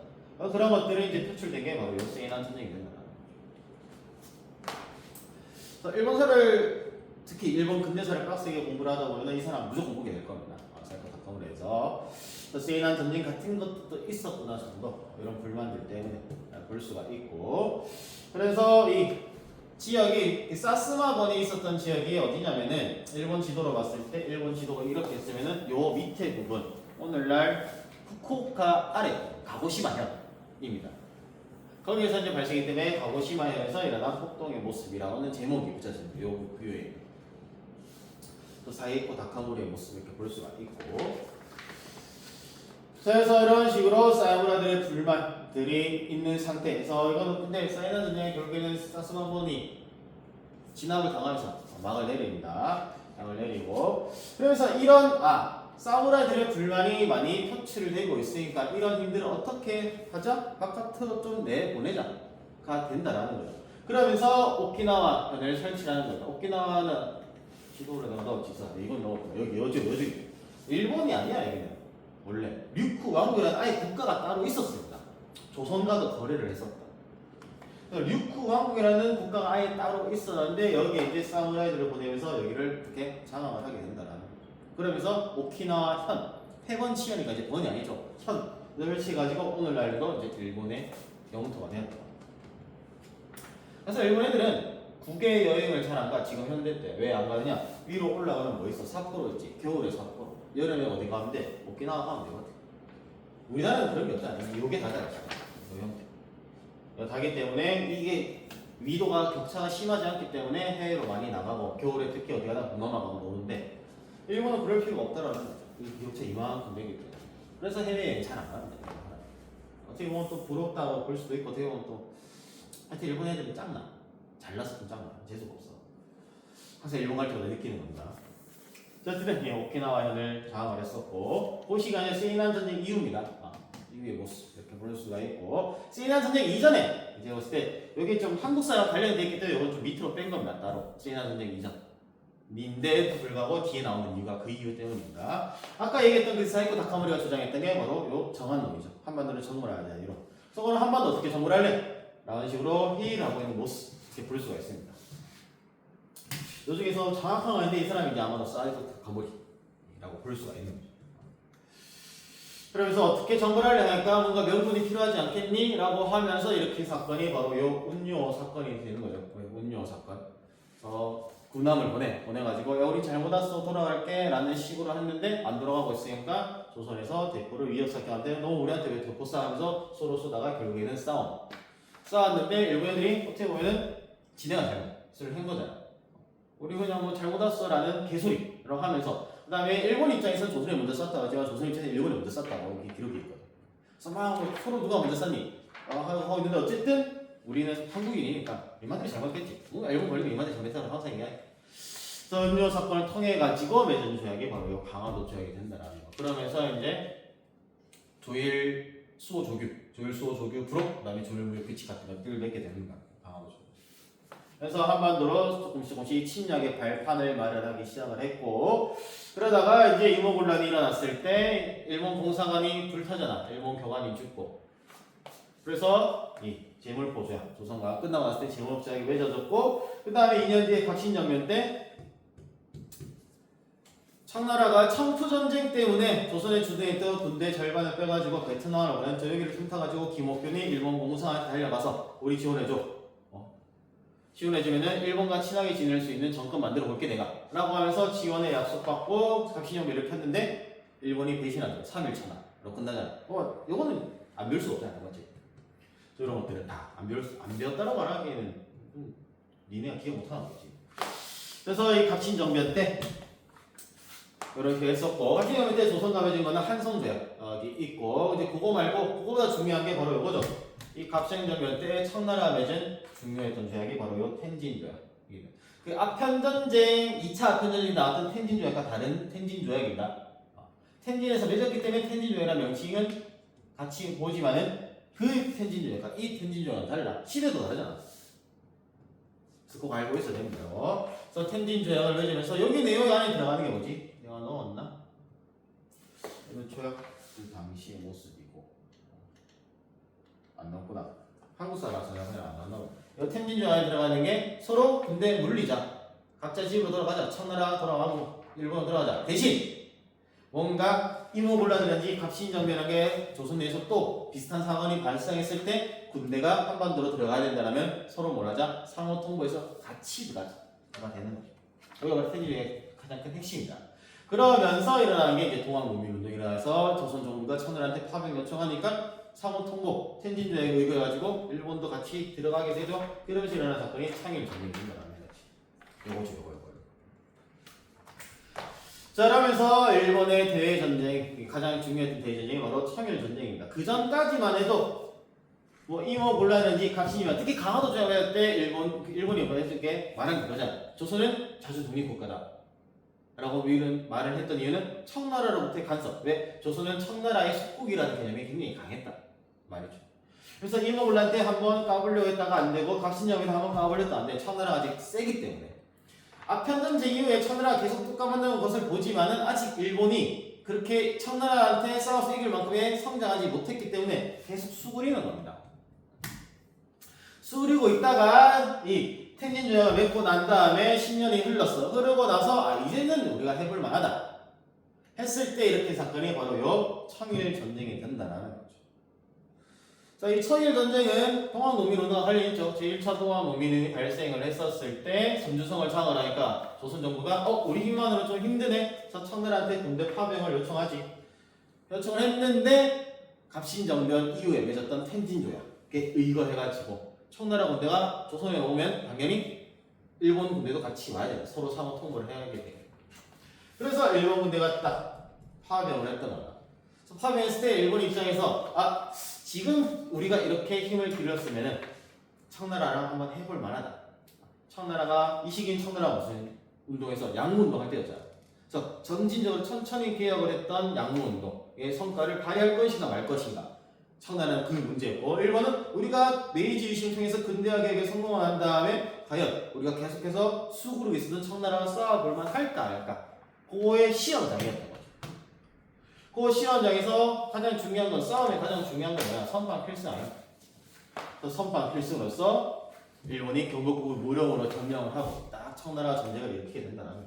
그런 것들이 이제 표출된 게 바로 세이난 전쟁이 된다. 일본사를 특히 일본 근대사를 빡세게 공부를 하다 보면 이 사람 무조건 보게 될 겁니다. 사이코 다카무라에서 세이난 전쟁 같은 것도 있었구나 정도 이런 불만들 때문에 볼 수가 있고 그래서 이 지역이 사스마번이 있었던 지역이 어디냐면은 일본 지도로 봤을 때 일본 지도가 이렇게 있으면은 요 밑에 부분 오늘날 후쿠오카 아래 가고시마현입니다. 거기에서 이제 발생했기 때문에 가고시마현에서 일어난 폭동의 모습이라고는 제목이 붙여집니다. 요 부유에 또 사이코 다카무리의 모습을 이렇게 볼 수가 있고 그래서 이런 식으로 사이무라들의 불만들이 있는 상태에서 이거는 근데 사이나 전쟁의 결국에는 사스마본이 진압을 당하면서 막을 내립니다. 막을 내리고 그래서 이런 사무라이들의 불만이 많이 표출이 되고 있으니까 이런 힘들을 어떻게 하자? 바깥으로 좀 내보내자가 된다라는 거죠. 그러면서 오키나와를 설치하는 거죠. 오키나와는 지도를 내가 넣었지. 이건 넣었고 여기 일본이 아니야 여기는. 원래 류쿠 왕국이라는 아예 국가가 따로 있었습니다. 조선과도 거래를 했었다. 류쿠 왕국이라는 국가가 아예 따로 있었는데 여기에 이제 사무라이들을 보내면서 여기를 이렇게 장악을 하게 된다라는. 그러면서 오키나와 현, 패번치현이가 이제 번이 아니죠. 현을 해가지고 오늘날도 이제 일본의 영토가 되었다. 그래서 일본 애들은 국외 여행을 잘 안 가. 지금 현대 때 왜 안 가느냐? 위로 올라가면 뭐 있어? 삿포로 있지. 겨울에 삿포로. 여름에 어디 가면 돼? 오키나와 가면 되거든. 우리나라는 그런 게 없잖아요. 요게 다잖아요. 요 형태. 다기 때문에 이게 위도가 격차가 심하지 않기 때문에 해외로 많이 나가고 겨울에 특히 어디 가나 동남아 가면 노는데 일본은 그럴 필요가 없다라는 거죠. 이 격차 이만큼 되기 때문에. 그래서 해외여행 잘 안 가는데. 어떻게 보면 또 부럽다고 볼 수도 있고 어떻게 보면 또 하여튼 일본 애들은 짱나. 잘났어 좀 짱나. 재수가 없어. 항상 일본 갈 때마다 느끼는 겁니다. 어쨌든 오키나와현을 장악을 했었고 그 시간에 세이난 전쟁 이후입니다. 이후의 모습 이렇게 볼 수가 있고 세이난 전쟁 이전에 이제 봤을 때 여기 좀 한국사랑 관련이 되어 있기 때문에 이건 좀 밑으로 뺀 겁니다. 따로 세이난 전쟁 이전 인데도 불구하고 뒤에 나오는 이유가 그 이유 때문입니다. 아까 얘기했던 그 사이코 다카모리가 주장했던 게 바로 요 정한론이죠. 한반도를 정벌하자 이런. 그래서 오늘 한반도 어떻게 정벌할래? 라는 식으로 회의를 하고 있는 모습 이렇게 볼 수가 있습니다. 요 중에서 정확한 건데 이 사람이 이제 아마도 사이코 다카모리라고 볼 수가 있는 거죠. 그러면서 어떻게 정벌하려 하니까 뭔가 명분이 필요하지 않겠니? 라고 하면서 이렇게 사건이 바로 요 운요 사건이 되는 거죠. 운요 사건. 군함을 보내가지고 야 우리 잘못 왔어 돌아갈게 라는 식으로 했는데 안 돌아가고 있으니까 조선에서 대포를 위협사격한테 너 우리한테 왜 대포 쏴 하면서 서로 쏘다가 결국에는 싸웠는데 일본 애들이 어떻게 보면은 지네가 잘못을 한 거잖아. 우리 그냥 뭐 잘못 왔어 라는 개소리라고 하면서 그 다음에 일본 입장에서는 조선이 먼저 쐈다고 하지만 조선 입장에서 일본이 먼저 쐈다고 이렇게 기록이 있거든. 그래서 막 서로 누가 먼저 쐈니? 하고 있는데 어쨌든 우리는 한국인이니까 이만들이 잘못했지. 일본 걸리면 이만들이 잘못했다고 항상 얘기해. 그래서 음료 사건을 통해 가지고 맺은 조약이 바로 이 강화도 조약이 된다라는 거. 그러면서 이제 조일 수호 조규 부록 그다음에 조일 무역 규칙 같은 것들을 맺게 되는 거야. 강화도 조약. 그래서 한반도로 조금씩 침략의 발판을 마련하기 시작을 했고 그러다가 이제 이모군란이 일어났을 때 일본 공사관이 불타잖아. 일본 교관이 죽고 그래서 이 제물포조약 조선과 끝나고 났을 때 제물포조약이 맺어졌고 그 다음에 2년 뒤에 각신정변 때 청나라가 청푸전쟁 때문에 조선에 주둔했던 군대 절반을 빼가지고 베트남으로 보낸 저 여기를 틈타가지고 김옥균이 일본 공사한테 달려가서 우리 지원해줘. 지원해주면은 일본과 친하게 지낼 수 있는 정권 만들어 볼게 내가 라고 하면서 지원의 약속받고 각신정변 이렇게 했는데 일본이 배신하죠. 3일 천하로 끝나잖아. 요거는 안 배울 수 없잖아. 맞지? 이런 것들은 다 안 배웠다라고 말하기에는 니네가 기억 못하는 거지. 그래서 이 각신정변 때 이렇게 했었고 각신정변 때 조선과 맺은 거는 한성조약이 있고 이제 그거 말고 그거보다 중요한 게 바로 이거죠. 이 각신정변 때 청나라가 맺은 중요했던 조약이 바로 요 텐진조약. 그 아편전쟁 2차 아편전쟁이 나왔던 텐진조약과 다른 텐진조약입니다. 텐진에서 맺었기 때문에 텐진조약이라는 명칭은 같이 보지만은 그 텐진조약과 이 텐진조약은 달라. 시대도 다르잖아. 그래서 꼭 알고 있어야 됩니다. 그래서 텐진조약을 맺으면서 여기 내용이 안에 들어가는 게 뭐지? 내가 넣었나? 이건 조약 그 당시의 모습이고 안 넣었구나. 한국 사람이라서 내가 그냥 안 넣었나 보다. 이 텐진조약에 들어가는 게 서로 군대 물리자. 각자 집으로 돌아가자. 청나라 돌아가고 일본으로 돌아가자. 대신 뭔가 이모곤란이라든지 갑신정변하게 조선 내에서 또 비슷한 상황이 발생했을 때 군대가 한반도로 들어가야 된다면 서로 뭐라자 상호 통보해서 같이 들어가자가 되는 거죠. 여기가 바로 텐진주의의 가장 큰 핵심이다. 그러면서 일어나는 게 이제 동학농민운동이 일어나서 조선 정부가 청나라한테 파병 요청하니까 상호 통보 텐진주의에 의거해가지고 일본도 같이 들어가게 되죠. 그러면서 일어나는 사건이 창일전쟁이 일어나는 거지. 요거죠. 자, 그러면서 일본의 대외전쟁, 가장 중요했던 대외전쟁이 바로 청일전쟁입니다. 그 전까지만 해도 뭐 이모곤란이라든지 갑신이면 특히 강화도 조약할 때 일본이 이번에 게 말한 그거잖아. 조선은 자주 독립국가다 라고 말을 했던 이유는 청나라로부터의 간섭. 왜? 조선은 청나라의 속국이라는 개념이 굉장히 강했다 말이죠. 그래서 이모곤란 때 한번 까보려고 했다가 안 되고 갑신정에서 한번 까보려도 안 돼. 청나라가 아직 세기 때문에. 아편전쟁 이후에 청나라가 계속 뚝감한다는 것을 보지만은 아직 일본이 그렇게 청나라한테 싸워서 이길 만큼의 성장하지 못했기 때문에 계속 수그리는 겁니다. 수그리고 있다가 이 텐진조약을 맺고 난 다음에 10년이 흘렀어. 흐르고 나서 이제는 우리가 해볼 만하다 했을 때 이렇게 사건이 바로 요 청일전쟁이 된다는 거죠. 자, 이 청일전쟁은 동학농민운동과 관련이 있죠. 제1차 동학농민이 발생을 했었을 때 선주성을 장악하니까 조선정부가 우리 힘만으로 좀 힘드네. 그래서 청나라한테 군대 파병을 요청하지. 요청을 했는데 갑신정변 이후에 맺었던 텐진조약에 의거해가지고 청나라 군대가 조선에 오면 당연히 일본 군대도 같이 와야 돼요. 서로 상호 통보를 해야 돼요. 그래서 일본 군대가 딱 파병을 했던 거다. 파병했을 때 일본 입장에서 지금 우리가 이렇게 힘을 기울였으면은 청나라랑 한번 해볼 만하다. 청나라가 이 시기인 청나라가 무슨 운동에서 양무운동 할 때였잖아. 그래서 점진적으로 천천히 개혁을 했던 양무운동의 성과를 발휘할 것인가 말 것인가. 청나라는 그 문제였고 일본은 우리가 메이지 유신 통해서 근대화 개혁에 성공한 다음에 과연 우리가 계속해서 수구르고 있었던 청나라와 싸워볼 만할까 할까. 그거의 시험장이었던 거죠. 그 시험장에서 가장 중요한 건 싸움의 가장 중요한 건 뭐야? 선방 필승 아니야? 그 선방 필승으로서 일본이 경복국을 무력으로 점령을 하고 딱 청나라 전쟁을 일으키게 된다는 거야.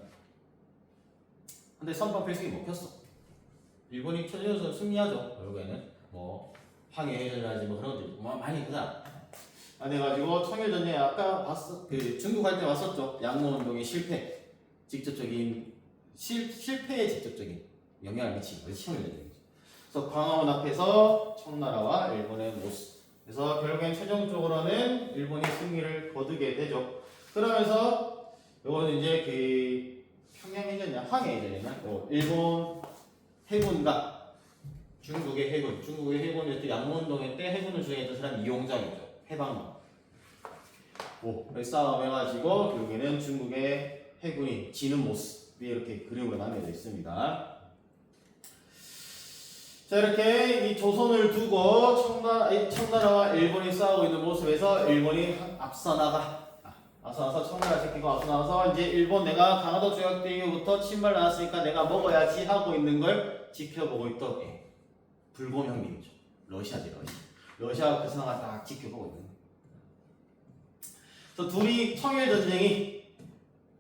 근데 선방 필승이 먹혔어. 일본이 최종적으로 승리하죠. 결국에는 뭐 항해해전이라든지 뭐 그런 것들이 많이 크다. 그래가지고 청일전쟁에 아까 봤어. 그 중국 할 때 봤었죠. 양무운동의 실패, 직접적인 실패에 직접적인 영향을 미치는 것이 청일전쟁이죠. 그래서 광화문 앞에서 청나라와 일본의 모습. 그래서 결국엔 최종적으로는 일본이 승리를 거두게 되죠. 그러면서 이거는 이제 그 평양해전이나 항해해전이나 일본 해군과 중국의 해군이 양무운동회 때 해군을 주장했던 사람이 이용장이죠. 해방군. 싸움 해가지고 결국에는 중국의 해군이 지는 모습이 이렇게 그림으로 남겨져 있습니다. 자, 이렇게 이 조선을 두고 청나라와 일본이 싸우고 있는 모습에서 일본이 앞서 나서 청나라 지키고 앞서 나서 이제 일본 내가 강화도 조약 때 이후부터 침발 나왔으니까 내가 먹어야지 하고 있는 걸 지켜보고 있던 불곰형님이죠. 러시아지. 러시아가 그 상황을 딱 지켜보고 있는 거예요. 그래서 둘이 청일전쟁이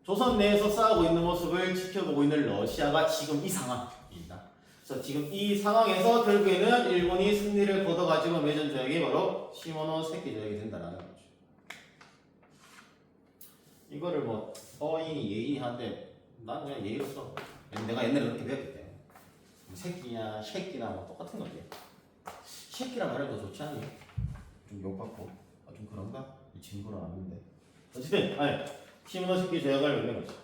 조선 내에서 싸우고 있는 모습을 지켜보고 있는 러시아가 지금 이 상황입니다. 그래서 지금 이 상황에서 결국에는 일본이 승리를 거둬가지고 맺은 조약이 바로 시모노세키 조약이 된다는 거죠. 이거를 뭐 예의한데 난 그냥 예의로 써. 내가 옛날에 그렇게 배웠기 때문에. 새끼냐 새끼나 뭐 똑같은 거지. 새끼란 말이 더 좋지 않니? 좀 욕받고 좀 그런가? 이 친구는 아닌데 어쨌든 시모노세키 조약을 맺는 거죠.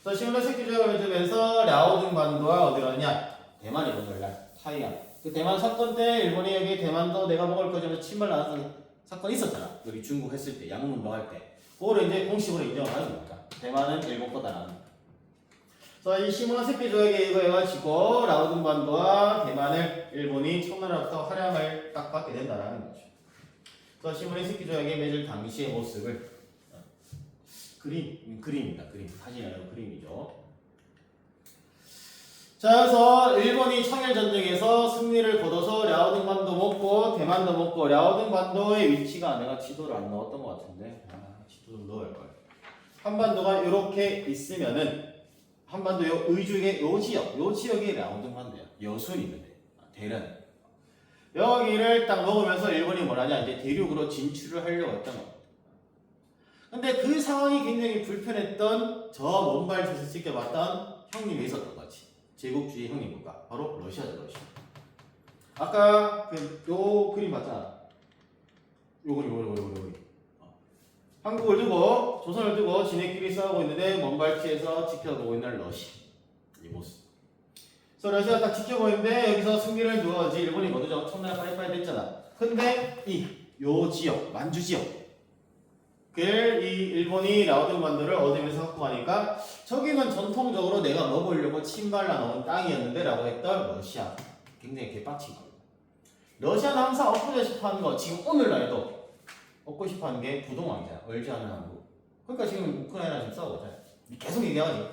그래서 시모노세키 조약을 맺으면서 랴오둥반도가 어디로 갔냐? 대만이 오늘날 타이안. 그 대만 사건 때 일본이 여기 대만도 내가 먹을 거지 하면서 침발 나왔던 사건이 있었잖아. 여기 중국 했을 때 양문도 할 때. 그거를 이제 공식으로 인정을 하는 겁니다. 대만은 일본 거다라는 거. 그래서 이 시모노세키 조약에 의거해가지고 라오둥반도와 대만을 일본이 청나라부터 활양을 딱 받게 된다라는 거죠. 그래서 시모노세키 조약에 맺을 당시의 모습을 그림입니다. 사진이 아니라 그림이죠. 자, 그래서 일본이 청일전쟁에서 승리를 거둬서 랴오둥반도 먹고 대만도 먹고 랴오둥반도의 위치가 내가 지도를 안 넣었던 것 같은데 지도 좀 넣어야 할걸. 한반도가 이렇게 있으면은 한반도 요 의중의 요 지역이 라오등반도야. 여순이 있는데 대련. 여기를 딱 먹으면서 일본이 뭐라냐 이제 대륙으로 진출을 하려고 했던 겁니다. 근데 그 상황이 굉장히 불편했던 저 먼발치에서 지켜봤던 형님이 있었던 거지. 제국주의 형님 국가 바로 러시아죠. 러시아. 아까 요 그림 봤잖아. 요거. 한국을 두고 조선을 두고 지네끼리 싸우고 있는데 먼발치에서 지켜보고 있는 러시아 이 모습. 그래서 러시아가 딱 지켜보는데 여기서 승리를 누가지 일본이 거두죠. 첫날 빠이빠이 됐잖아. 근데 요 지역 만주 지역 그걸 이 일본이 라오딩반도를 얻으면서 확보하니까 저기는 전통적으로 내가 먹으려고 침발라 놓은 땅이었는데 라고 했던 러시아. 굉장히 개빡친 겁니다. 러시아는 항상 얻고 싶어 하는 거 지금 오늘날에도 얻고 싶어 하는 게 부동왕이잖아. 얼지 않은 한국. 그러니까 지금 우크라이나 지금 싸우고 있잖아. 계속 얘기하지.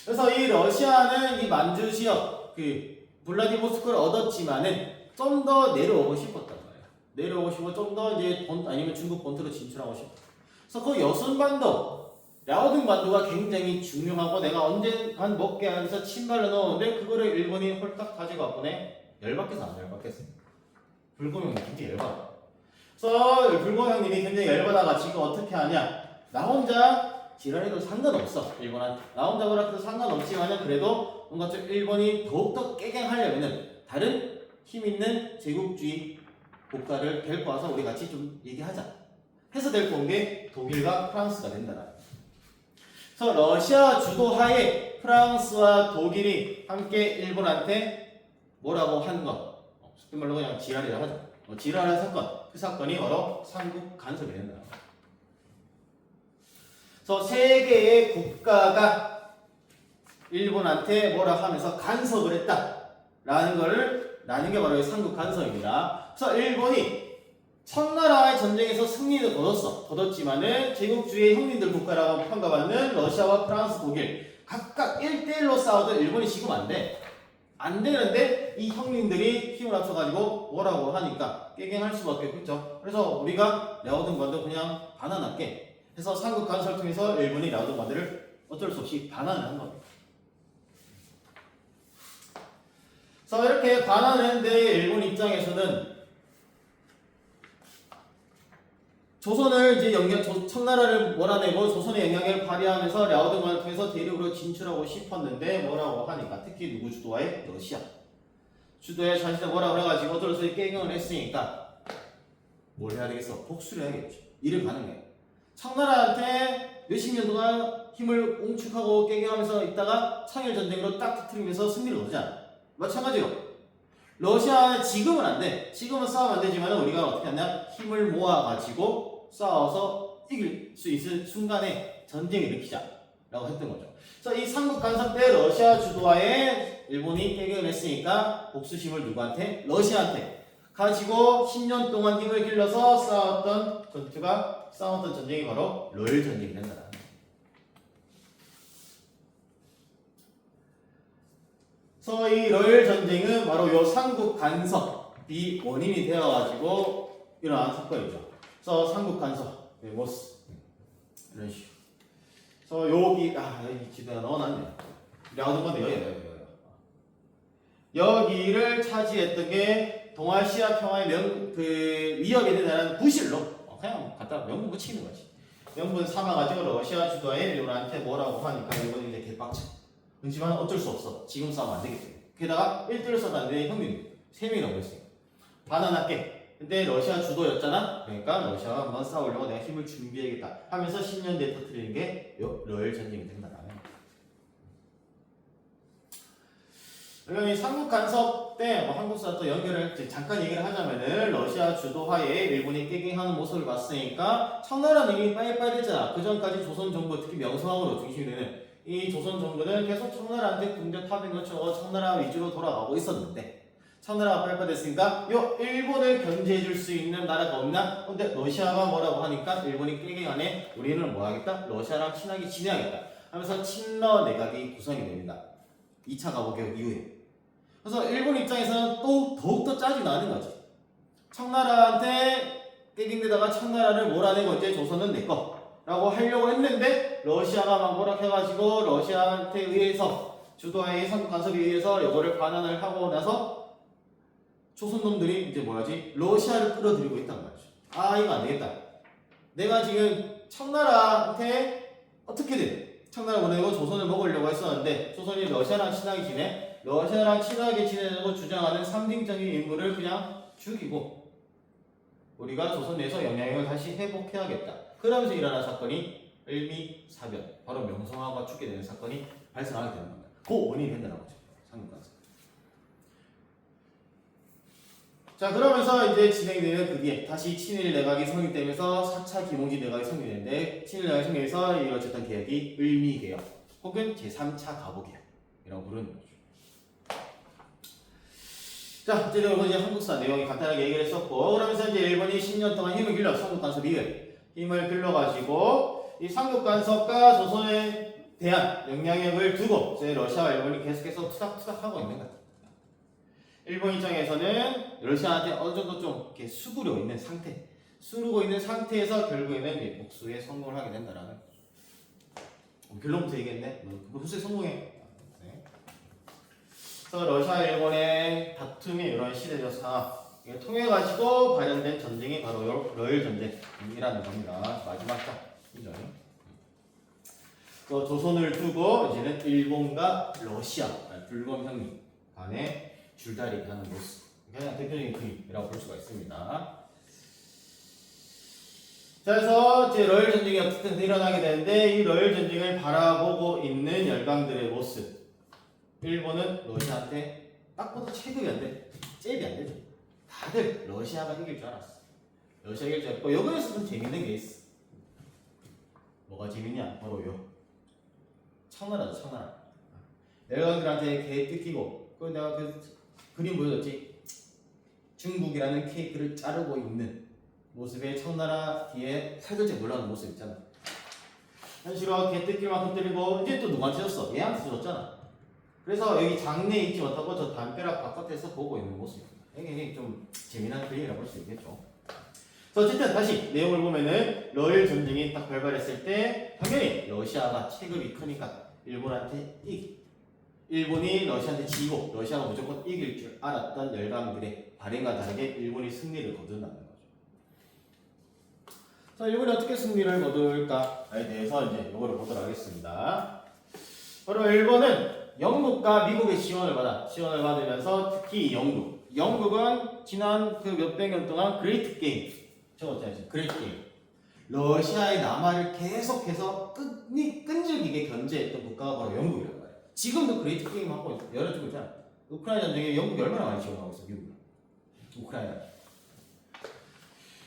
그래서 이 러시아는 이 만주 지역 그 블라디보스토크를 얻었지만은 좀 더 내려오고 싶었단 말이야. 내려오고 싶고 좀 더 이제 아니면 중국 본토로 진출하고 싶어. 그래서 그 여순반도, 라오딩반도가 굉장히 중요하고 내가 언젠간 먹게 하면서 침발로 넣었는데 그거를 일본이 홀딱 가지고 왔보네. 열받겠어 안 열받겠어? 불고명이 굉장히 열받아. 그래서 불고명님이 굉장히 열받아가지고 어떻게 하냐? 나 혼자 지랄해도 상관없어 일본한테. 나 혼자 그렇게도 상관없지만은 그래도 뭔가 좀 일본이 더욱더 깨갱하려면은 다른 힘있는 제국주의 국가를 데리고 와서 우리 같이 좀 얘기하자 해서 데리고 온 게 독일과 프랑스가 된다. 그래서 러시아 주도하에 프랑스와 독일이 함께 일본한테 뭐라고 한 것, 쉽게 말로 그냥 지랄이라 하자. 지랄한 사건, 그 사건이 바로 삼국 간섭이 된다. 그래서 세 개의 국가가 일본한테 뭐라 하면서 간섭을 했다라는 게 바로 삼국 간섭입니다. 그래서 일본이 청나라의 전쟁에서 승리를 거뒀지만은 제국주의 형님들 국가라고 평가받는 러시아와 프랑스, 독일 각각 1대1로 싸워도 일본이 지금 안 돼. 안 되는데 이 형님들이 힘을 합쳐가지고 뭐라고 하니까 깨갱할 수밖에 없겠죠. 그래서 우리가 라오딩반도 그냥 반환할게 해서 삼국 간섭을 통해서 일본이 라오딩반도를 어쩔 수 없이 반환을 한 겁니다. 그래서 이렇게 반환을 했는데 일본 입장에서는 조선을 이제 청나라를 몰아내고 조선의 영향을 발휘하면서 라오딩반도를 통해서 대륙으로 진출하고 싶었는데 뭐라고 하니까 특히 누구 주도하에? 러시아 주도에 자신이 뭐라고 그래가지고 어쩔 수 없이 깨갱을 했으니까 뭘 해야 되겠어? 복수를 해야겠죠. 이를 가능해. 청나라한테 몇십 년 동안 힘을 옹축하고 깨갱하면서 있다가 청일전쟁으로 딱 터뜨리면서 승리를 거두잖아. 마찬가지로 러시아는 지금은 안 돼. 지금은 싸우면 안 되지만 우리가 어떻게 하냐? 힘을 모아가지고 싸워서 이길 수 있을 순간에 전쟁을 일으키자 라고 했던 거죠. 그래서 이 삼국 간섭 때 러시아 주도하에 일본이 깨갱을 했으니까 복수심을 누구한테? 러시아한테 가지고 10년 동안 힘을 길러서 싸웠던 전쟁이 바로 러일 전쟁이 된다. 그래서 이 러일 전쟁은 바로 요 삼국 간섭이 원인이 되어가지고 일어난 사건이죠. 그래서 삼국 간섭, 모스 이런 식으로. 그래서 여기 지도에 넣어놨네. 라오딩반도 여기를 차지했던 게 동아시아 평화의 위협이 되는 구실로 그냥 갖다 명분 붙이는 거지. 명분 삼아가지고 러시아 주도하에 일본한테 뭐라고 하니까 일본이 이제 개빡쳐. 그렇지만 어쩔 수 없어. 지금 싸우면 안 되기 때문에. 게다가 1대1로 싸도 안 되는 형님 3명이 넘고 있어요. 반환할게. 근데 러시아 주도였잖아. 그러니까 러시아가 한번 싸우려고 내가 힘을 준비해야겠다 하면서 10년 뒤에 터뜨리는 게 러일 전쟁이 된다. 그러면 이 삼국 간섭 때 한국사 또 연결을 잠깐 얘기를 하자면은 러시아 주도하에 일본이 깨갱하는 모습을 봤으니까 청나라는 이미 빠이빠이 됐잖아. 그 전까지 조선 정부 특히 명성황후로 중심이 되는 이 조선 정부는 계속 청나라한테 군대 파병 거쳐 청나라 위주로 돌아가고 있었는데 청나라가 빠이빠이 됐으니까 요 일본을 견제해줄 수 있는 나라가 없나? 근데 러시아가 뭐라고 하니까 일본이 깨갱하네. 우리는 뭐 하겠다? 러시아랑 친하게 지내야겠다 하면서 친러 내각이 구성이 됩니다. 2차 가보개혁 이후에. 그래서 일본 입장에서는 또 더욱더 짜증 나는 거지. 청나라한테 깨갱되다가 청나라를 몰아내고 이제 조선은 내 거. 라고 하려고 했는데 러시아가 막 뭐라 해가지고 러시아한테 의해서 주도하에 삼국 간섭에 의해서 이거를 반환을 하고 나서 조선 놈들이 이제 뭐야지 러시아를 끌어들이고 있단 말이죠. 아 이거 안 되겠다. 내가 지금 청나라한테 어떻게든 청나라 보내고 조선을 먹으려고 했었는데 조선이 러시아랑 친하게 지내 러시아랑 친하게 지내려고 주장하는 상징적인 인물을 그냥 죽이고 우리가 조선 내에서 영향력을 다시 회복해야겠다. 그러면서 일어난 사건이 을미사변 바로 명성황후가 죽게 되는 사건이 발생하게 되는 겁니다. 그 원인이 된다는 거죠. 삼국간섭. 자 그러면서 이제 진행되는 그 뒤에 다시 친일 내각이 성립되면서 4차 김홍지 내각이 성립되는데 친일 내각이 성립해서 이루어졌던 개혁이 을미개혁 혹은 제3차 가보개혁이라고 부르는 거죠. 자 어쨌든 이제 한국사 내용이 간단하게 얘기를 했었고 그러면서 이제 일본이 10년 동안 힘을 길러 삼국간섭 이후에 힘을 길러가지고 이 삼국간섭과 조선에 대한 영향력을 두고 이제 러시아와 일본이 계속해서 투닥투닥하고 있는 거죠. 일본 입장에서는 러시아한테 어느 정도 좀 이렇게 수그려 있는 상태, 수르고 있는 상태에서 결국에는 복수에 성공을 하게 된다라는 결론부터 얘기했네. 복수에 성공해. 네. 그래서 러시아 일본의 다툼이 이런 시대적 상황 이걸 통해 가지고 발현된 전쟁이 바로 러일 전쟁이라는 겁니다. 마지막 장이죠. 그 조선을 두고 이제는 일본과 러시아 불검 형님 간의 줄다리기 하는 모습 그냥 대표적인 그림이라고 볼 수가 있습니다. 자 그래서 이제 러일 전쟁이 어쨌든 일어나게 되는데 이 러일 전쟁을 바라보고 있는 열강들의 모습 일본은 러시아한테 딱 봐도 체급이 안 돼. 잽이 안 되죠. 다들 러시아가 이길 줄 알았어. 러시아가 이길 줄 알았고 여기에서 좀 재밌는 게 있어. 뭐가 재밌냐? 바로 요 청나라죠. 청나라. 열강들한테 개 뜯기고 그 내가 그 그림 보여줬지? 중국이라는 케이크를 자르고 있는 모습에 청나라 뒤에 살들짝 놀라는 모습 있잖아. 현실화 개 뜯길 만큼 때리고 이제 또 누가 찢었어? 얘한테 찢었잖아. 그래서 여기 장내에 있지 못하고 저 담벼락 바깥에서 보고 있는 모습입니다. 이게 좀 재미난 그림이라고 볼 수 있겠죠. 그래서 어쨌든 다시 내용을 보면은 러일 전쟁이 딱 발발했을 때 당연히 러시아가 체급이 크니까 일본이 러시아한테 지고 러시아가 무조건 이길 줄 알았던 열강들의 발행과 다르게 일본이 승리를 거둔다는 거죠. 자, 일본이 어떻게 승리를 거둘까에 대해서 이제 이거를 보도록 하겠습니다. 바로 일본은 영국과 미국의 지원을 받으면서 특히 영국은 지난 그 몇백 년 동안 그레이트 게임 적었잖아요. 그레이트 게임. 러시아의 남하를 계속해서 끈질기게 견제했던 국가가 바로 영국이라고 해요. 지금도 그레이트 게임 하고 열어주고 있잖아. 우크라이나 전쟁에 영국이 얼마나 많이 지원하고 있어, 미국은. 우크라이나.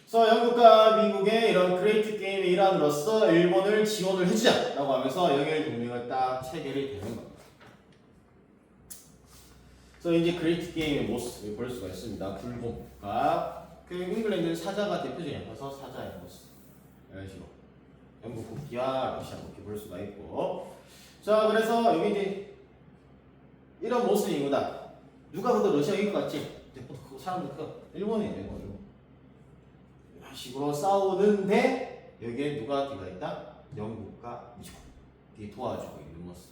그래서 영국과 미국의 이런 그레이트 게임의 일환으로서 일본을 지원을 해주자라고 하면서 영일 동맹을 딱 체결이 되는 겁니다. 그래서 이제 그레이트 게임의 모습을 볼 수가 있습니다. 불곰과 그 잉글랜드 사자가 대표적인 그래서 사자의 모습. 이런 식으로 영국 국기와 러시아 국기 볼 수가 있고 자 그래서 여기 이제 이런 모습이구나 누가 봐도 러시아가 이길 것 같지? 사람들 일본이에요 일본 이런 식으로 싸우는데 여기에 누가 뒤가 있다? 영국과 미국 뒤에 도와주고 있는 모습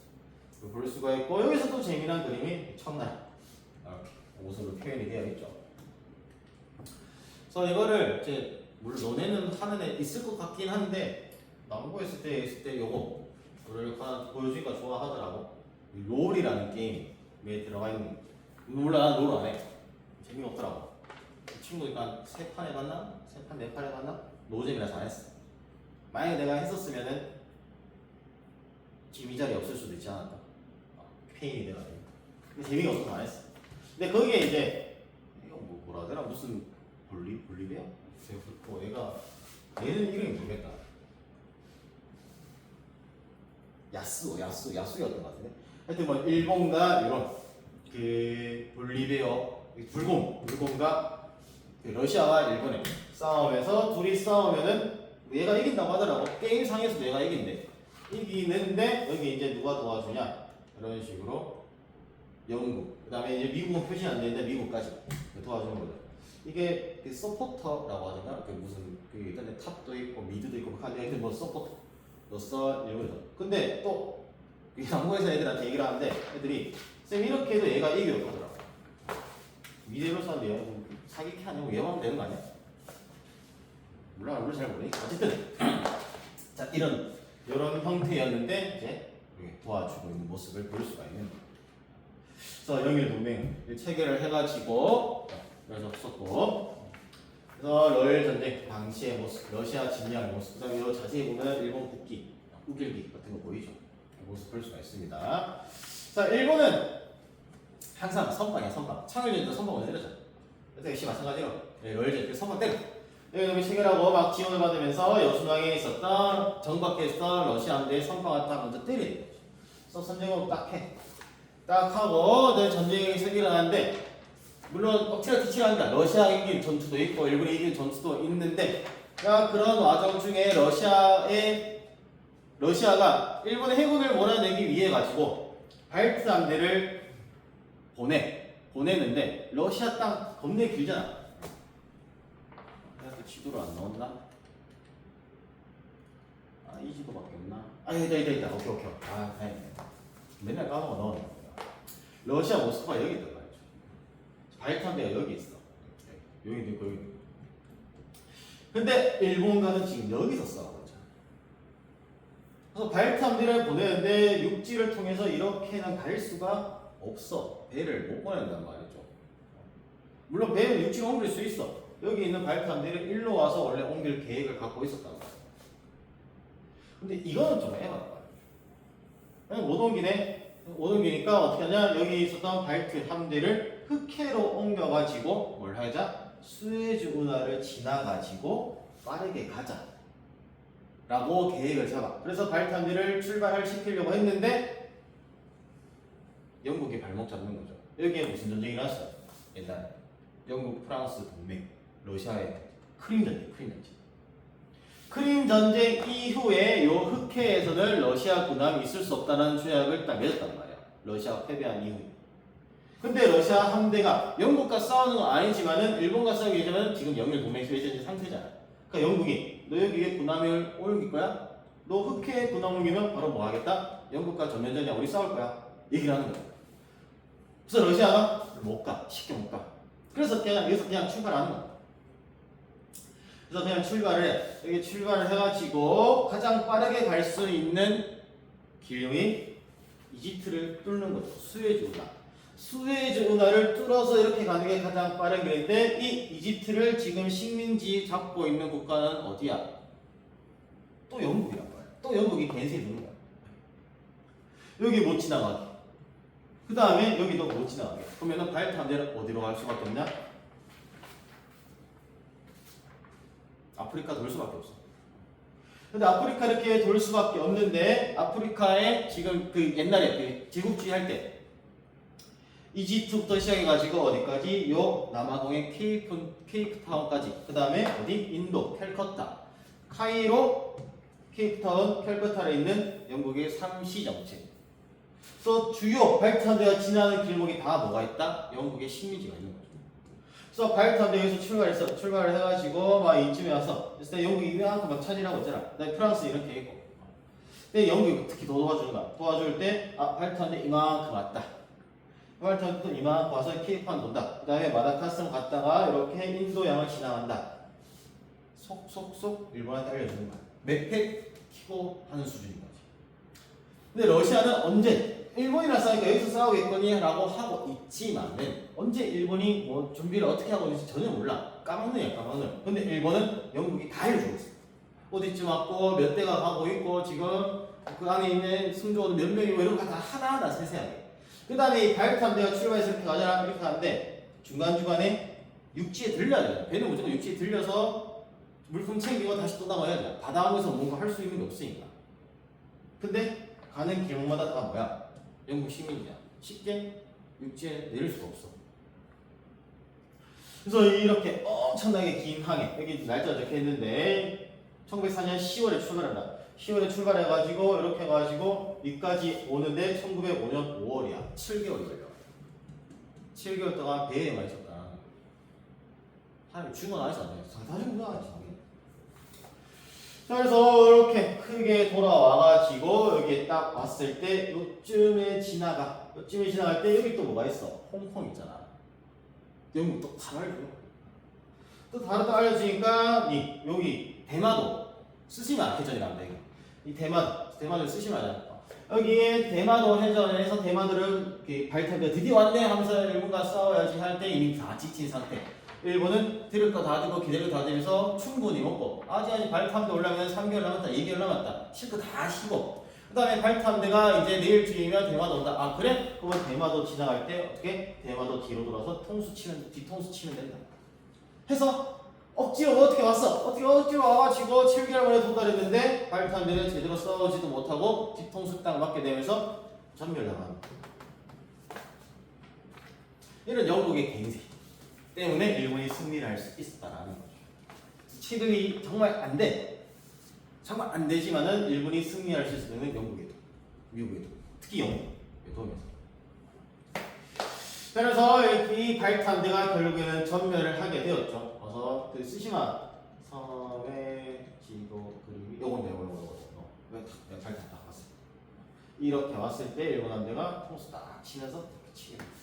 볼 수가 있고 여기서 또 재미난 그림이 청나라 이렇게 모습으로 표현이 되어 있죠. 그래서 이거를 이제 물론 너네는 하는 애 있을 것 같긴 한데 남고 있을 때 요거를 하나 보여주니까 좋아하더라고. 롤이라는 게임에 들어가 있는 몰라 난 롤 안 해. 재미가 없더라고. 그 친구가 한 3판 해봤나? 3판 4판 해봤나? 노잼이라서 안 했어. 만약에 내가 했었으면은 지금 이 자리에 없을 수도 있지 않았까? 페인이 돼가지고. 근데 재미가 없어서 안 했어. 근데 거기에 이제 이거 뭐라 하더라? 무슨 볼리비아? 얘는 이름이 모르겠다. 야스였던 것 같은데. 하여튼 뭐 일본과 이런 그 볼리비아 불곰과 그 러시아와 일본의 싸움에서 둘이 싸우면은 얘가 이긴다고 하더라고. 게임상에서 내가 이기는데 여기 이제 누가 도와주냐 이런 식으로 영국 그다음에 이제 미국은 표시 안 되는데 미국까지 도와주는 거죠. 이게 그 서포터라고 하잖아. 그 무슨 그 일단은 탑도 있고 미드도 있고 근데 뭐 서포터 너써 이런 거. 근데 또 양국에서 애들한테 얘기를 하는데 애들이 쌤 이렇게 해도 얘가 이겨요 그러더라고. 미대로 썼는데요. 사기캐 아니고 얘만 되는 거 아니야? 몰라, 룰 잘 모르니까 어쨌든 자 이런 형태였는데 이제 도와주고 있는 모습을 볼 수가 있는 거예요. 그래서 영일 동맹 체계를 해가지고 그래서 썼고 그래서 러일 전쟁 당시의 모습, 러시아 침략의 모습, 그다음에 이거 자세히 보면 일본 국기, 우길기 같은 거 보이죠? 모습 볼 수가 있습니다. 자 일본은 항상 선방이야 선방. 창을전도 선방을 때렸잖아. 그래서 역시 마찬가지로 러일 전쟁 선방 때려. 여기 체결하고 막 지원을 받으면서 여순왕에 있었던 정박해 있었던 러시아 함대의 선방을 딱 먼저 때리는 거죠. 그래서 선제공 딱 해. 딱 하고 전쟁이 일어나는데 물론 억지로 뒤치는다. 러시아 이긴 전투도 있고 일본이 이긴 전투도 있는데 그런 와중 중에 러시아가 일본의 해군을 몰아내기 위해 가지고 발트 함대를 보내는데 러시아 땅 겁내 길잖아. 지도로 안 나왔나? 이 지도밖에 없나? 있다. 오케이. 다행이네. 맨날 까먹어 넣어놓은 거야. 러시아 모스크바 여기 있단 말이죠. 발탄대가 여기 있어. 여기도 있고. 근데 일본과는 지금 여기서 싸우고 있잖아. 그래서 발탄대를 보내는데 육지를 통해서 이렇게는 갈 수가 없어. 배를 못 보낸단 말이죠. 물론 배는 육지로 옮길 수 있어. 여기 있는 발탄대를 일로 와서 원래 옮길 계획을 갖고 있었단 말이야. 근데 이거는 좀 애매하다. 그냥 못 옮기니까 어떻게 하냐? 여기 있었던 발트 함대를 흑해로 옮겨가지고 뭘 하자? 수에즈 운하를 지나가지고 빠르게 가자. 라고 계획을 잡아. 그래서 발트 함대를 출발을 시키려고 했는데 영국이 발목 잡는 거죠. 여기에 무슨 전쟁이 났어요? 옛날에 영국, 프랑스 동맹. 러시아의 크림 전쟁 이후에 요 흑해에서는 러시아 군함이 있을 수 없다는 조약을 딱 맺었단 말이야. 러시아가 패배한 이후에. 근데 러시아 함대가 영국과 싸우는 건 아니지만은 일본과 싸우기 전에는 지금 영일 동맹 맺어진 상태잖아. 그러니까 영국이 너 여기에 군함을 옮길 거야? 너 흑해에 군함 옮기면 바로 뭐 하겠다? 영국과 전면전이야. 우리 싸울 거야. 얘기를 하는 거야. 그래서 러시아가 못 가. 쉽게 못 가. 그래서 여기서 그냥 출발하는 거야. 그래서 그냥 여기 출발을 해가지고 가장 빠르게 갈 수 있는 길이 이집트를 뚫는 거죠. 수에즈 운하를 뚫어서 이렇게 가는 게 가장 빠른 길인데 이 이집트를 지금 식민지 잡고 있는 국가는 어디야? 또 영국이란 말이야. 또 영국이 겐세에 두는 거야. 여기 못 지나가게. 그 다음에 여기도 못 지나가게. 그러면은 발트 함대는 어디로 갈 수밖에 없냐? 아프리카 돌 수밖에 없어. 근데 아프리카 이렇게 돌 수밖에 없는데 아프리카에 지금 그 옛날에 그 제국주의 할 때 이집트부터 시작해가지고 어디까지? 요 남아공의 케이프타운까지. 그 다음에 어디? 인도, 캘커타, 카이로, 케이프타운, 캘커타에 있는 영국의 3시 정책. 그래서 주요 발트 함대가 지나는 길목이 다 뭐가 있다? 영국의 식민지가 있는 거죠. 그래서 발트 함대 여기서 출발을 해가지고 막 이쯤에 와서 그래서 영국이 이만큼 막 차지하고 있잖아. 그다음에 프랑스 이렇게 있고. 근데 영국이 특히 더 도와주는 거야. 도와줄 때 발트 함대 이만큼 왔다. 발트 함대 또 이만큼 와서 케이프타운 돈다. 그다음에 마다카스를 갔다가 이렇게 인도양을 지나간다. 속속속 일본한테 알려주는 거야. 맵팩 키고 하는 수준인 거지. 근데 러시아는 언제 일본이랑 싸우니까 여기서 싸우겠거니 라고 하고 있지만은 언제 일본이 뭐 준비를 어떻게 하고 있는지 전혀 몰라. 까막눈이야. 근데 일본은 영국이 다 알려주고 있어. 어디쯤 왔고 몇 대가 가고 있고 지금 그 안에 있는 승조원 몇 명이고 이런 거 다 하나하나 세세하게. 그 다음에 이 발트 함대가 출발해서 이렇게 가잖아. 이렇게 가는데 중간중간에 육지에 들려야 돼. 배는 무조건 육지에 들려서 물품 챙기고 다시 또 나와야 돼. 바다 안에서 뭔가 할 수 있는 게 없으니까. 근데 가는 길목마다 다 뭐야? 영국 식민지야. 쉽게 육지에 내릴 수가 없어. 그래서 이렇게 엄청나게 긴 항해, 여기 날짜가 적혀 있는데 1904년 10월에 출발한다. 10월에 출발해가지고 이렇게 해가지고 여기까지 오는데 1905년 5월이야. 7개월이 걸려. 7개월 동안 배에만 있었다. 사람이 죽은 아니지 않나요? 다 죽은 거 아니지. 자, 그래서 이렇게 크게 돌아와가지고 여기에 딱 왔을 때 요쯤에 지나갈 때 여기 또 뭐가 있어? 홍콩 있잖아. 여기 또 다 알려. 또 다르다 알려주니까 여기 대마도 쓰시면 해전이란다. 이 대마도 쓰시면 하잖아. 여기에 대마도 해전에서 대마도를 발탈때 드디어 왔네 하면서 일본과 싸워야지 할 때 이미 다 지친 상태. 일본은 들을 거 다 들고 기대를 다 들면서 충분히 먹고 아직 발탐대 올라면 3개월 남았다 2개월 남았다 실컷 다 쉬고 그 다음에 발탐대가 이제 내일쯤이면 대마도 온다. 아 그래? 그러면 대마도 지나갈 때 어떻게? 대마도 뒤로 돌아서 뒤통수 치면 된다 해서 억지로 어떻게 왔어? 억지로 와가지고 7개월 만에 도달했는데 발탐대는 제대로 싸우지도 못하고 뒤통수 딱 맞게 되면서 전멸당합니다. 이런 영국의 갱생 때문에 일본이 승리를 할 수 있었다라는 거죠. 치들이 정말 안 되지만은 일본이 승리할 수 있는 영국에도, 미국에도, 특히 영국에 도움에서. 그래서 이 발탄대가 결국에는 전멸을 하게 되었죠. 그래서 그 쓰시마 섬의 지도 그림이 요건데 내가 발탄 딱 봤어요. 이렇게 왔을 때 일본 함대가 통수 딱 치면서 치게 됐어요.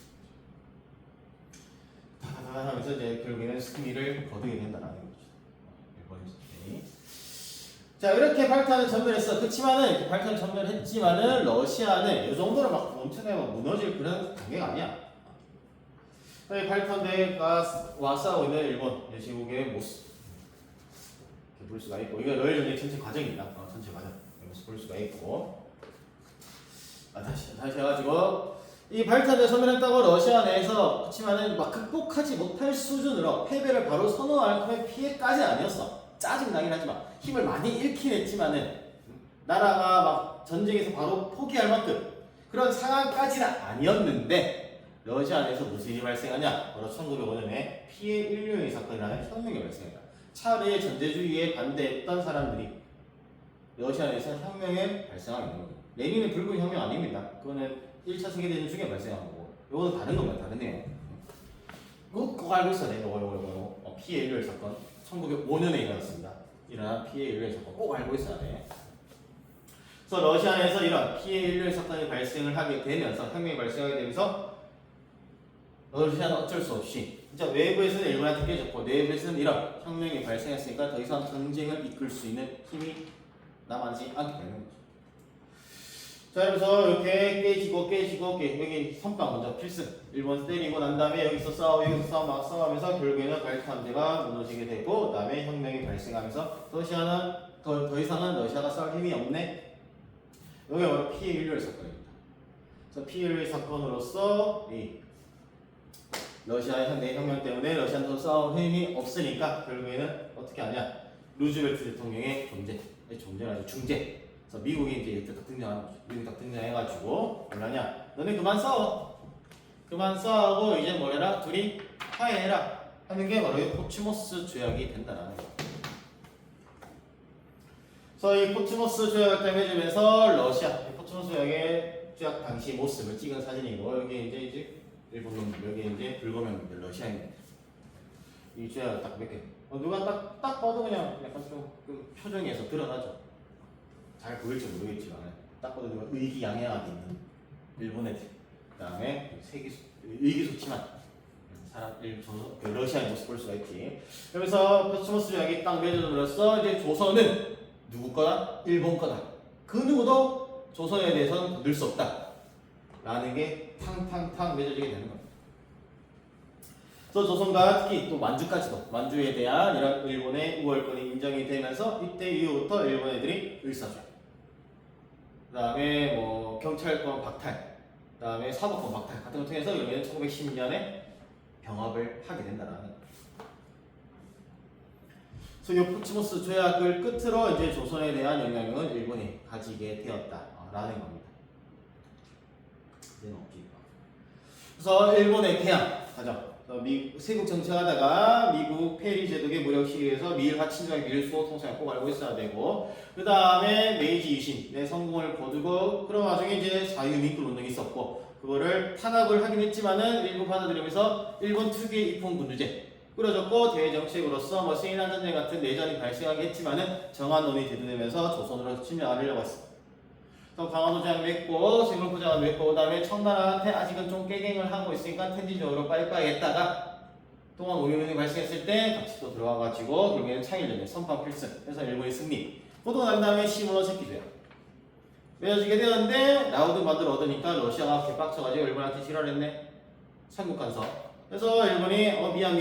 하면서 이제 결국에는 승리를 거두게 된다라는 거죠. 자 이렇게 발탄을 전멸했어. 그렇지만은 발탄을 전멸했지만은 러시아는 이 정도로 막 엄청나게 무너질 그런 단계가 아니야. 발탄대가 와 싸우고 있는 일본 제국의 모습 이렇게 볼 수가 있고 이거 러일 전쟁 전체 과정입니다. 전체 과정 여기서 볼 수가 있고 다시 해가지고. 이 발탄대 전멸했다고 러시아 내에서 그렇지만은 막 극복하지 못할 수준으로 패배를 바로 선언할 만큼의 피해까지는 아니었어. 짜증나긴 하지만 힘을 많이 잃긴 했지만은 나라가 막 전쟁에서 바로 포기할 만큼 그런 상황까지는 아니었는데 러시아 내에서 무슨 일이 발생하냐? 바로 1905년에 피해 인류의 사건이라는 혁명이 발생했다. 차르의 전제주의에 반대했던 사람들이 러시아 내에서 혁명에 발생하게 된 겁니다. 레닌의 붉은 혁명 아닙니다. 그거는 1차 세계대전 중에 발생한 거고 이거는 다른 겁니다. 다른 내용. 꼭 알고 있어야 돼. 이거 피해 인류의 사건 1905년에 일어났습니다. 일어난 피해 인류의 사건 꼭 알고 있어야 돼. 그래서 러시아 내에서 이런 피해 인류의 사건이 발생을 하게 되면서 혁명이 발생하게 되면서 러시아는 어쩔 수 없이 진짜 외부에서는 일본한테 깨졌고 내부에서는 이런 혁명이 발생했으니까 더 이상 전쟁을 이끌 수 있는 힘이 남아지 않게 되는 거죠. 자, 그래서 이렇게 깨지고 여기 선빵 먼저 필승 일본 때리고 난 다음에 여기서 막 싸우면서 결국에는 발탄대가 무너지게 되고 그 다음에 혁명이 발생하면서 러시아는 더 이상은 러시아가 싸울 힘이 없네. 여기가 바로 피해 인류의 사건입니다. 그래서 피해 인류의 사건으로서 이 러시아의 혁명 때문에 러시아는 더 싸울 힘이 없으니까 결국에는 어떻게 하냐? 루즈벨트 대통령의 존재는 아주 중재. 그래서 미국이 이제 이때 딱 등장하는 거죠. 미국이 딱 등장해가지고 뭐냐냐? 너네 그만 싸우고 이제 뭐해라? 둘이 화해해라 하는 게 바로 이 포츠모스 조약이 된다라는 거예요. 그래서 이 포츠모스 조약을 해주면서 러시아 포츠모스 조약 당시 모습을 찍은 사진이고 여기 이제 일본 놈들 여기 이제 불거명들 러시아인들 이 조약을 딱 몇 개. 누가 딱 봐도 그냥 약간 좀 표정에서 드러나죠. 잘 보일지 모르겠지만 딱 봐도 누가 의기양양하게 있는 일본 애들 그 다음에 의기소침한 사람 그 러시아의 모습 볼 수가 있지. 그러면서 포츠모스 조약이 딱 맺어짐으로써 이제 조선은 누구 거다? 일본 거다. 그 누구도 조선에 대해서는 건들 수 없다 라는 게 탕탕탕 맺어지게 되는 겁니다. 그래서 조선과 특히 또 만주까지도 만주에 대한 이런 일본의 우월권이 인정이 되면서 이때 이후부터 일본 애들이 을사조약 그 다음에 뭐 경찰권 박탈 그 다음에 사법권 박탈 같은 걸 통해서 여기는 1910년에 병합을 하게 된다라는 거예요. 그래서 이 포츠모스 조약을 끝으로 이제 조선에 대한 영향력은 일본이 가지게 되었다라는 겁니다. 그래서 일본의 개항 가죠. 미국 세국 정치하다가 미국 페리 제독의 무력 시기에서 미일화 친정의 미일 수호 통상을 꼭 알고 있어야 되고 그 다음에 메이지 유신의 성공을 거두고 그런 와중에 이제 자유민국 운동이 있었고 그거를 탄압을 하긴 했지만은 일부 받아들이면서 일본 특유의 입헌군주제 꾸려졌고 대정책으로서 뭐 세인한 전쟁 같은 내전이 발생하게 했지만은 정한론이 대두되면서 조선으로 침략하려고 했어. 그래서 강화도장 맺고 생물포장을 맺고 그다음에 청나라한테 아직은 좀 깨갱을 하고 있으니까 텐지적으로 빠이빠이 했다가 동안 오류이 발생했을 때 같이 또 들어와가지고 결국에는 창일전쟁 선판 필승 해서 일본이 승리. 그러고 난 다음에 시모노세키 돼요. 맺어지게 되었는데 라우드만들 얻으니까 러시아가 개빡쳐가지고 일본한테 실화를 했네. 삼국간서. 그래서 일본이 미안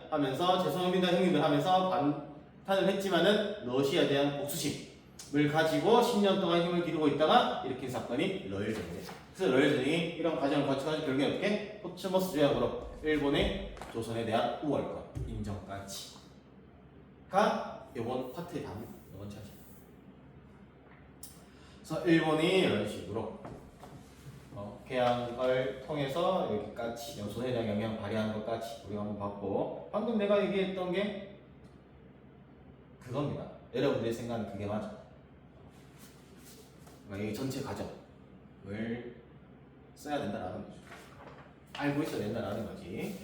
하면서 죄송합니다 형님들 하면서 반탄을 했지만은 러시아에 대한 복수심을 가지고 10년 동안 힘을 기르고 있다가 일으킨 사건이 러일전쟁. 그래서 러일전쟁이 이런 과정을 거쳐가지고 결국에 어떻게 코츠모스 조약으로 일본의 조선에 대한 우월권 인정까지가 이번 파트의 답입니다. 이번 차지. 그래서 일본이 이런 식으로 개항을 통해서 여기까지 조선에 대한 영향 발휘하는 것까지 우리가 한번 봤고 방금 내가 얘기했던 게 그겁니다. 여러분들의 생각은 그게 맞아. 그러니까 이 전체 과정을 써야 된다라는 거죠. 알고 있어야 된다라는 거지.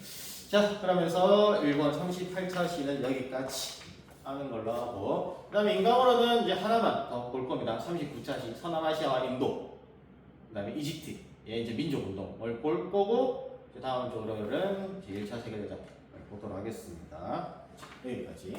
자, 그러면서 1번 38차 시는 여기까지 하는 걸로 하고 그 다음에 인강으로는 이제 하나만 더 볼 겁니다. 39차 시 서남아시아와 인도 그 다음에 이집트 예, 이제 민족운동을 볼 거고 다음 주 월요일은 제1차 세계대전 보도록 하겠습니다. 여기까지.